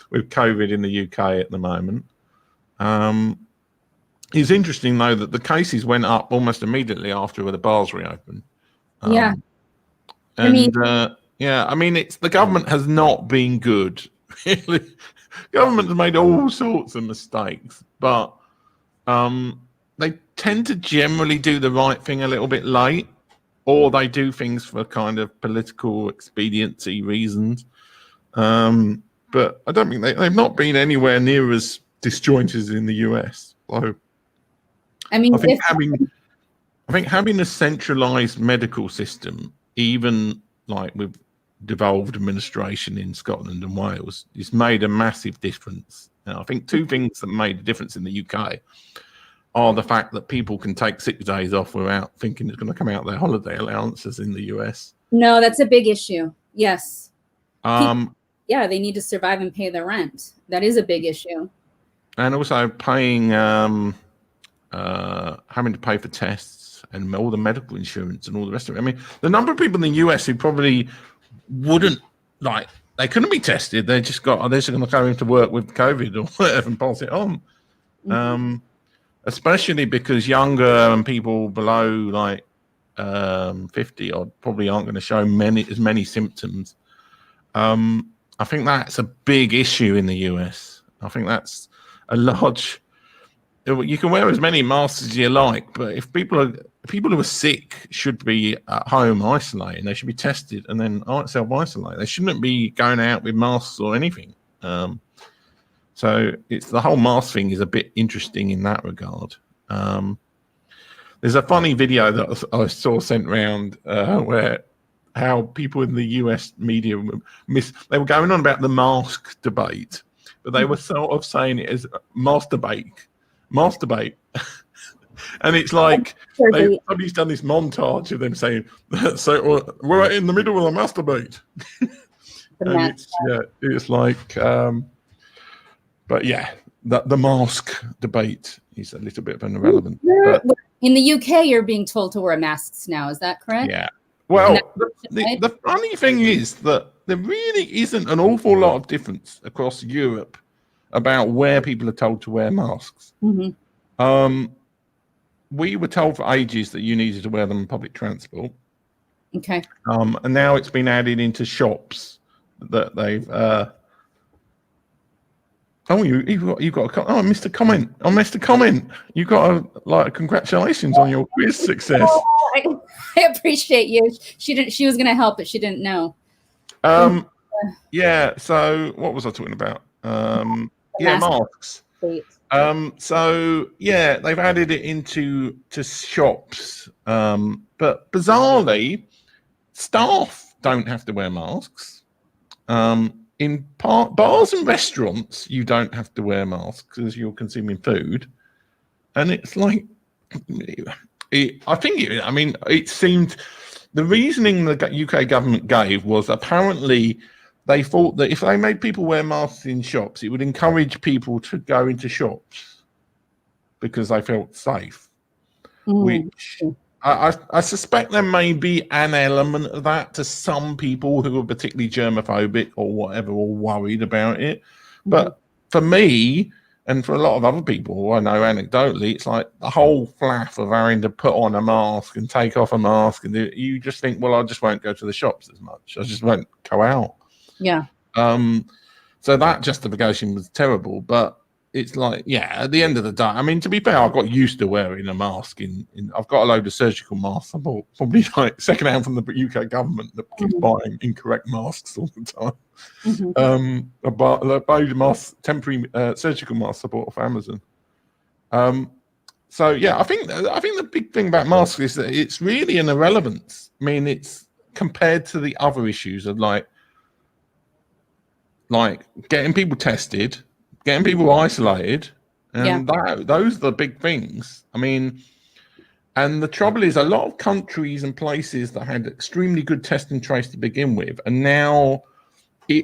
with COVID in the UK at the moment. It's interesting though that the cases went up almost immediately after the bars reopened. Yeah. I mean, it's the government has not been good. Really, government has made all sorts of mistakes, but they tend to generally do the right thing a little bit late, or they do things for kind of political expediency reasons. But I don't think they've not been anywhere near as disjointed as in the US. So, I mean, I think having a centralized medical system, even like with devolved administration in Scotland and Wales, it's made a massive difference. And I think two things that made a difference in the UK are the fact that people can take 6 days off without thinking it's going to come out of their holiday allowances in the US. No, that's a big issue. Yes. Yeah, they need to survive and pay the rent. That is a big issue. And also paying, having to pay for tests and all the medical insurance and all the rest of it. I mean, the number of people in the US who probably wouldn't, like, they couldn't be tested. They're just going to go into work with COVID or whatever and pass it on. Especially because younger and people below like 50 odd probably aren't going to show as many symptoms. I think that's a big issue in the US. I think that's a large. You can wear as many masks as you like, but if people who are sick should be at home isolating, they should be tested and then self-isolate. They shouldn't be going out with masks or anything. So it's the whole mask thing is a bit interesting in that regard. There's a funny video that I saw sent around where how people in the US media they were going on about the mask debate, but they were sort of saying it as masturbate. And it's like somebody's done this montage of them saying, so we're in the middle of a masturbate. And it's like, but yeah, the mask debate is a little bit of an irrelevant. But in the UK, you're being told to wear masks now. Is that correct? Yeah. Well, the funny thing is that there really isn't an awful lot of difference across Europe about where people are told to wear masks. We were told for ages that you needed to wear them in public transport. Okay. And now it's been added into shops that they've. You've got a Mr. Comment. Oh, Mr. Comment, you got congratulations on your quiz success. I appreciate you. She was going to help, but she didn't know. Yeah. So what was I talking about? Masks. So yeah, they've added it into shops, but bizarrely, staff don't have to wear masks. In bars and restaurants, you don't have to wear masks because you're consuming food, and it's like, it seemed the reasoning the UK government gave was apparently they thought that if they made people wear masks in shops, it would encourage people to go into shops because they felt safe, which I suspect there may be an element of that to some people who are particularly germophobic or whatever, or worried about it. But for me, and for a lot of other people I know anecdotally, it's like the whole faff of having to put on a mask and take off a mask, and you just think, well, I just won't go to the shops as much. I just won't go out. Yeah. So that justification was terrible, but it's like, yeah, at the end of the day, I mean, to be fair, I got used to wearing a mask. I've got a load of surgical masks. I bought probably like secondhand from the UK government that keeps buying incorrect masks all the time. I bought a mask, temporary surgical masks I bought off Amazon. So yeah, I think the big thing about masks is that it's really an irrelevance. I mean, it's compared to the other issues of like getting people tested, getting people isolated, and those are the big things. I mean, and the trouble is, a lot of countries and places that had extremely good test and trace to begin with, and now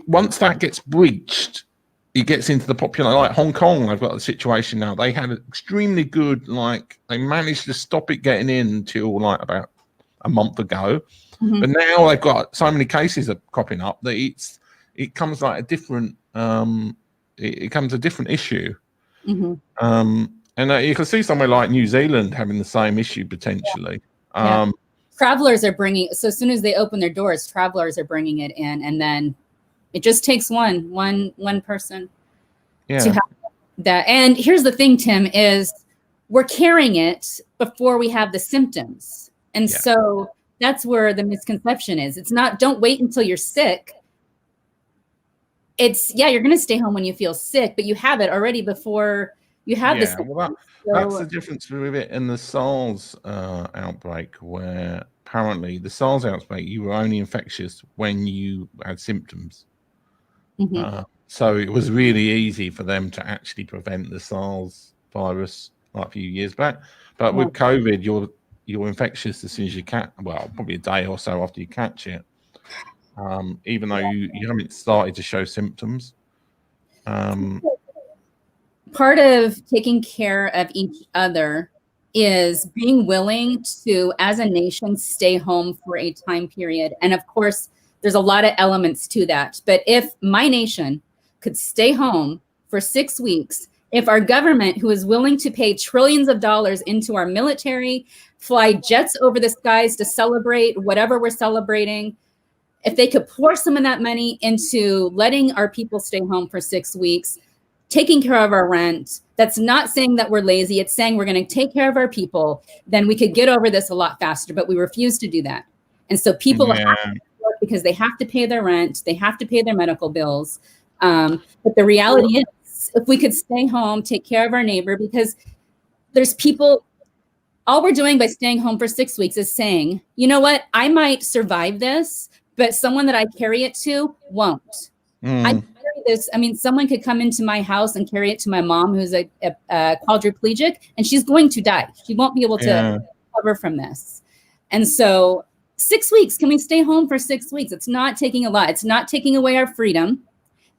once that gets breached, it gets into the popular, like Hong Kong. I've got the situation now. They had extremely good, like they managed to stop it getting in until like about a month ago, but now they've got so many cases are cropping up that it comes like a different it comes a different issue. And you can see somewhere like New Zealand having the same issue potentially. Travelers are bringing, so as soon as they open their doors, travelers are bringing it in, and then it just takes one person to have that. And here's the thing, Tim, is we're carrying it before we have the symptoms. And so that's where the misconception is. It's not, don't wait until you're sick. It's, you're going to stay home when you feel sick, but you have it already before you have this. Well, that's the difference with it in the SARS outbreak, where apparently the SARS outbreak, you were only infectious when you had symptoms. So it was really easy for them to actually prevent the SARS virus like a few years back. But with COVID, you're infectious as soon as you catch, well, probably a day or so after you catch it, even though you haven't started to show symptoms. Part of taking care of each other is being willing to, as a nation, stay home for a time period. And of course, there's a lot of elements to that. But if my nation could stay home for 6 weeks, if our government, who is willing to pay trillions of dollars into our military, fly jets over the skies to celebrate whatever we're celebrating, if they could pour some of that money into letting our people stay home for 6 weeks, taking care of our rent, that's not saying that we're lazy. It's saying we're going to take care of our people. Then we could get over this a lot faster, but we refuse to do that. And so people have to work because they have to pay their rent. They have to pay their medical bills. But the reality is, if we could stay home, take care of our neighbor, because there's people, all we're doing by staying home for 6 weeks is saying, you know what, I might survive this, but someone that I carry it to won't. I carry this. I mean, someone could come into my house and carry it to my mom, who's a quadriplegic, and she's going to die. She won't be able to recover from this. And so 6 weeks, can we stay home for 6 weeks? It's not taking a lot. It's not taking away our freedom.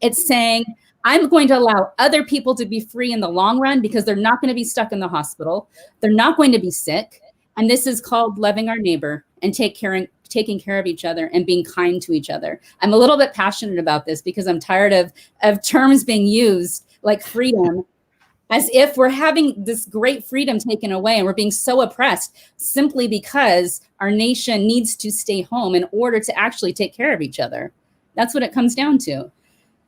It's saying, I'm going to allow other people to be free in the long run because they're not going to be stuck in the hospital. They're not going to be sick. And this is called loving our neighbor and taking care of each other and being kind to each other. I'm a little bit passionate about this because I'm tired of terms being used like freedom as if we're having this great freedom taken away and we're being so oppressed simply because our nation needs to stay home in order to actually take care of each other. That's what it comes down to.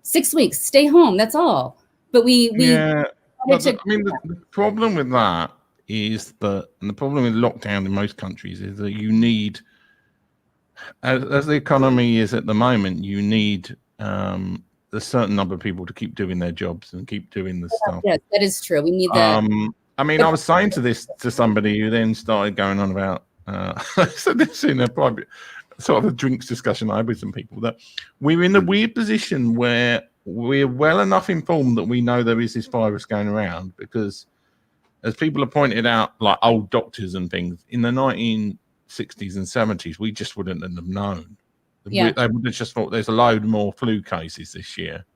6 weeks, stay home, that's all. But I mean, the problem with that is that, and the problem with lockdown in most countries is that you need, as the economy is at the moment, you need a certain number of people to keep doing their jobs and keep doing the stuff. Yes, that is true. We need that. I mean, I was saying to somebody who then started going on about, I said this in a private sort of a drinks discussion I had with some people, that we're in a weird position where we're well enough informed that we know there is this virus going around, because as people have pointed out, like old doctors and things, in the 1960s and 70s, we just wouldn't have known. They would have just thought there's a load more flu cases this year.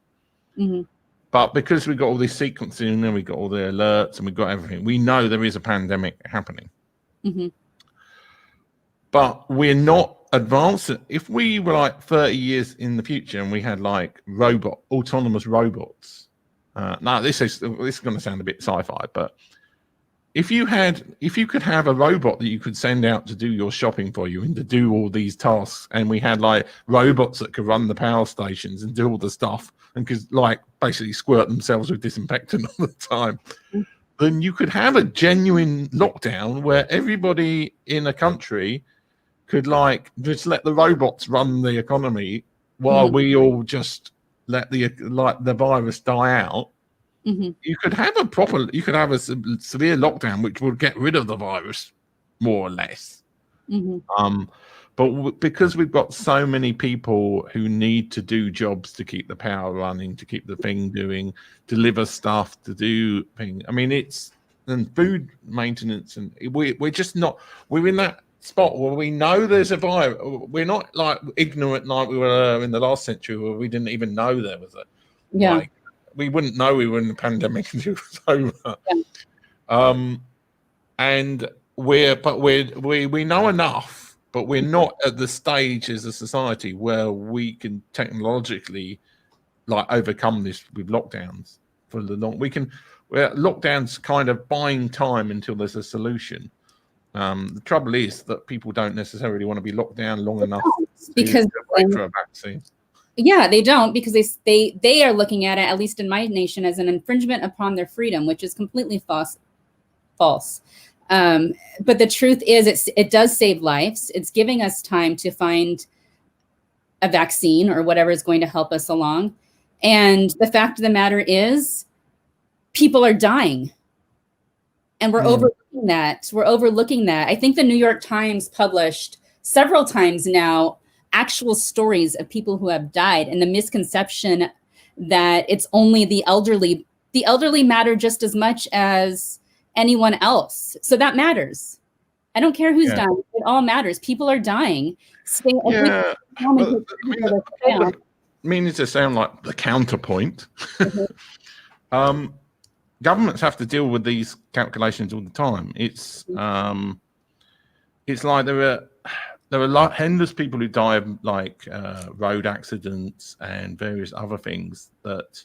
But because we've got all this sequencing and we've got all the alerts and we've got everything, we know there is a pandemic happening. But we're not advanced. If we were like 30 years in the future and we had like autonomous robots, now this is going to sound a bit sci-fi, but if you could have a robot that you could send out to do your shopping for you and to do all these tasks, and we had like robots that could run the power stations and do all the stuff and could like basically squirt themselves with disinfectant all the time, then you could have a genuine lockdown where everybody in a country could like just let the robots run the economy while we all just let the virus die out. You could have a severe lockdown which would get rid of the virus more or less. But because we've got so many people who need to do jobs to keep the power running, to keep the thing doing, deliver stuff, to do things. I mean, and food maintenance, and we're just not. We're in that spot where we know there's a virus. We're not like ignorant like we were in the last century, where we didn't even know there was a. Yeah. Like, we wouldn't know we were in the pandemic until it was over. Yeah. And we know enough, but we're not at the stage as a society where we can technologically like overcome this with lockdowns for the long. Where lockdowns kind of buying time until there's a solution. The trouble is that people don't necessarily want to be locked down long enough because to wait for a vaccine. Yeah, they don't, because they are looking at it, at least in my nation, as an infringement upon their freedom, which is completely false. But the truth is, it does save lives. It's giving us time to find a vaccine or whatever is going to help us along. And the fact of the matter is, people are dying. And we're overlooking that. We're overlooking that. I think the New York Times published several times now actual stories of people who have died, and the misconception that it's only the elderly. The elderly matter just as much as anyone else. So that matters. I don't care who's dying. It all matters. People are dying. Meaning to sound like the counterpoint. Governments have to deal with these calculations all the time. It's like there are endless people who die of like road accidents and various other things that,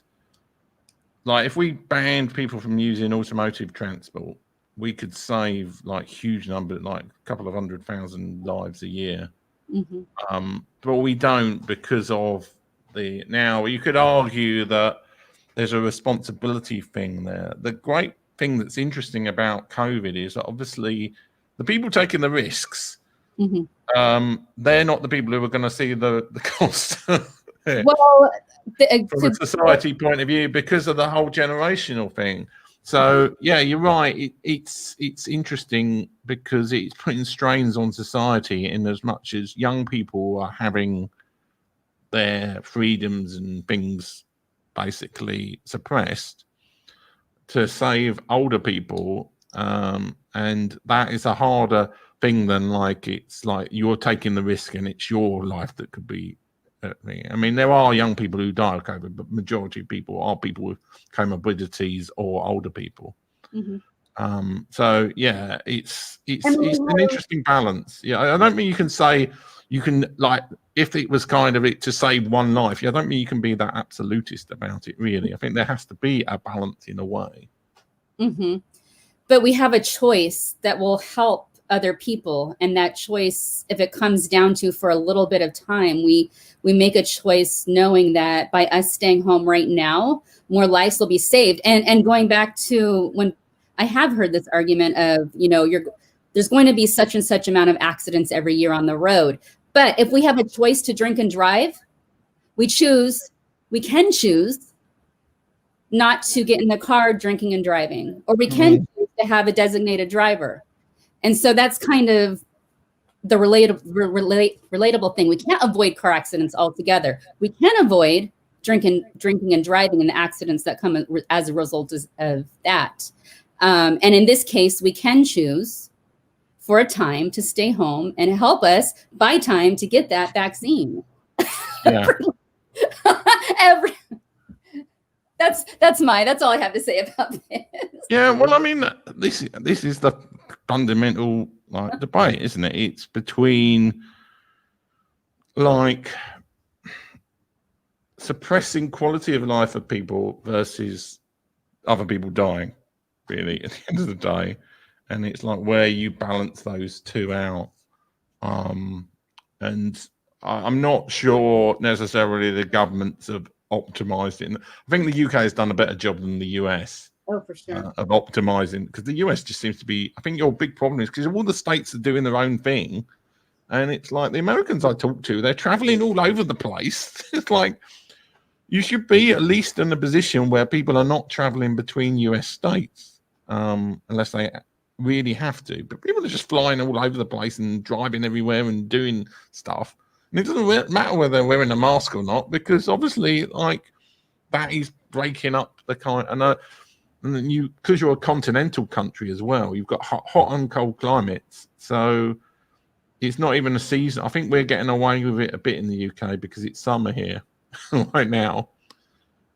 like, if we banned people from using automotive transport, we could save like huge numbers, like a couple of 100,000 lives a year. But we don't, because of now you could argue that there's a responsibility thing there. The great thing that's interesting about COVID is that obviously the people taking the risks, they're not the people who are going to see the cost. Well, from a society point of view, because of the whole generational thing. So yeah, you're right. It's interesting because it's putting strains on society in as much as young people are having their freedoms and things basically suppressed to save older people, and that is a harder thing than like it's like you're taking the risk and it's your life that could be. I mean, there are young people who die of COVID, but majority of people are people with comorbidities or older people. So yeah, it's an interesting balance. Yeah, I don't mean you can say you can, like, if it was kind of it to save one life. I don't mean you can be that absolutist about it. Really, I think there has to be a balance in a way. But we have a choice that will help other people, and that choice, if it comes down to for a little bit of time, we make a choice knowing that by us staying home right now, more lives will be saved. And going back to when I have heard this argument of, there's going to be such and such amount of accidents every year on the road, but if we have a choice to drink and drive, we can choose not to get in the car drinking and driving, or we can choose to have a designated driver. And so that's kind of the relatable thing. We can't avoid car accidents altogether. We can avoid drinking and driving and the accidents that come as a result of that. And in this case, we can choose for a time to stay home and help us buy time to get that vaccine. Yeah. That's all I have to say about this. Yeah, well, I mean, this is the fundamental debate, isn't it? It's between like suppressing quality of life of people versus other people dying, really, at the end of the day. And it's like where you balance those two out. And I'm not sure necessarily the governments have optimized it. I think the UK has done a better job than the US. Oh, for sure. Of optimizing, because the US just seems to be, I think your big problem is because all the states are doing their own thing. And it's like the Americans I talk to, they're traveling all over the place. It's like you should be at least in a position where people are not traveling between US states, unless they really have to. But people are just flying all over the place and driving everywhere and doing stuff. And it doesn't matter whether they're wearing a mask or not, because obviously, like, that is breaking up the kind. And then because you're a continental country as well, you've got hot and cold climates. So it's not even a season. I think we're getting away with it a bit in the UK because it's summer here right now.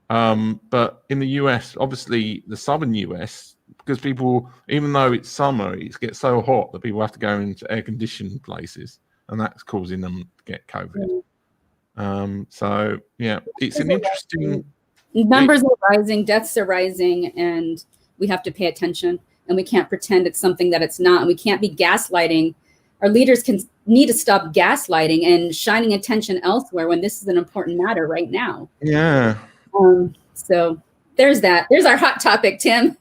But in the US, obviously the southern US, because people, even though it's summer, it gets so hot that people have to go into air-conditioned places, and that's causing them to get COVID. So, yeah, it's an interesting... Numbers are rising, deaths are rising, and we have to pay attention, and we can't pretend it's something that it's not, and we can't be gaslighting. Our leaders need to stop gaslighting and shining attention elsewhere when this is an important matter right now. Yeah. So there's that. There's our hot topic, Tim.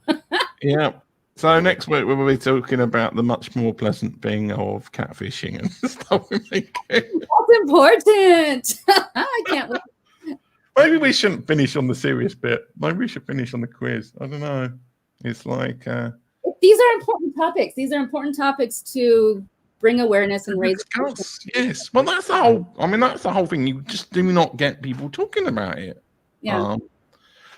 Yeah. So next week we'll be talking about the much more pleasant thing of catfishing and stuff. That's important. I can't wait. Maybe we shouldn't finish on the serious bit. Maybe we should finish on the quiz. I don't know. It's like these are important topics. These are important topics to bring awareness and raise. Yes. Well, that's the whole. I mean, that's the whole thing. You just do not get people talking about it. Yeah.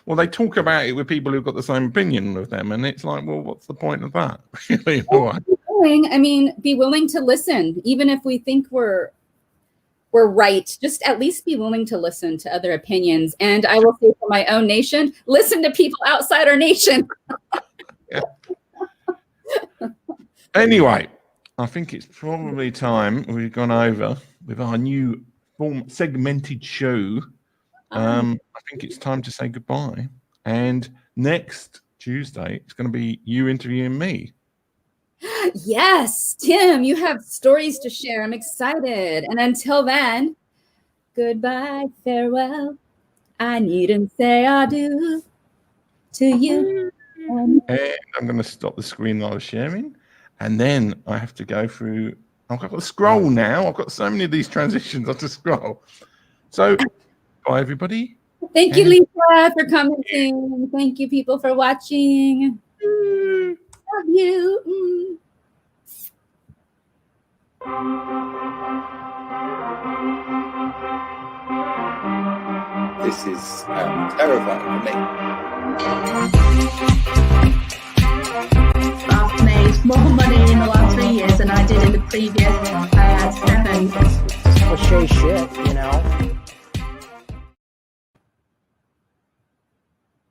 Well, they talk about it with people who've got the same opinion with them, and it's like, well, what's the point of that? I mean, be willing to listen, even if we think we're right. Just at least be willing to listen to other opinions. And I will say for my own nation, listen to people outside our nation. Yeah. Anyway, I think it's probably time we've gone over with our new segmented show. I think it's time to say goodbye. And next Tuesday, it's going to be you interviewing me. Yes, Tim, you have stories to share. I'm excited. And until then, goodbye, farewell. I needn't say adieu to you. And I'm going to stop the screen that I was sharing. And then I have to go through. I've got to scroll now. I've got so many of these transitions. I have to scroll. So, bye, everybody. Thank you, Lisa, for commenting. Thank you, people, for watching. Love you. This is terrifying for me. I've made more money in the last 3 years than I did in the previous 7. Cliche shit, you know.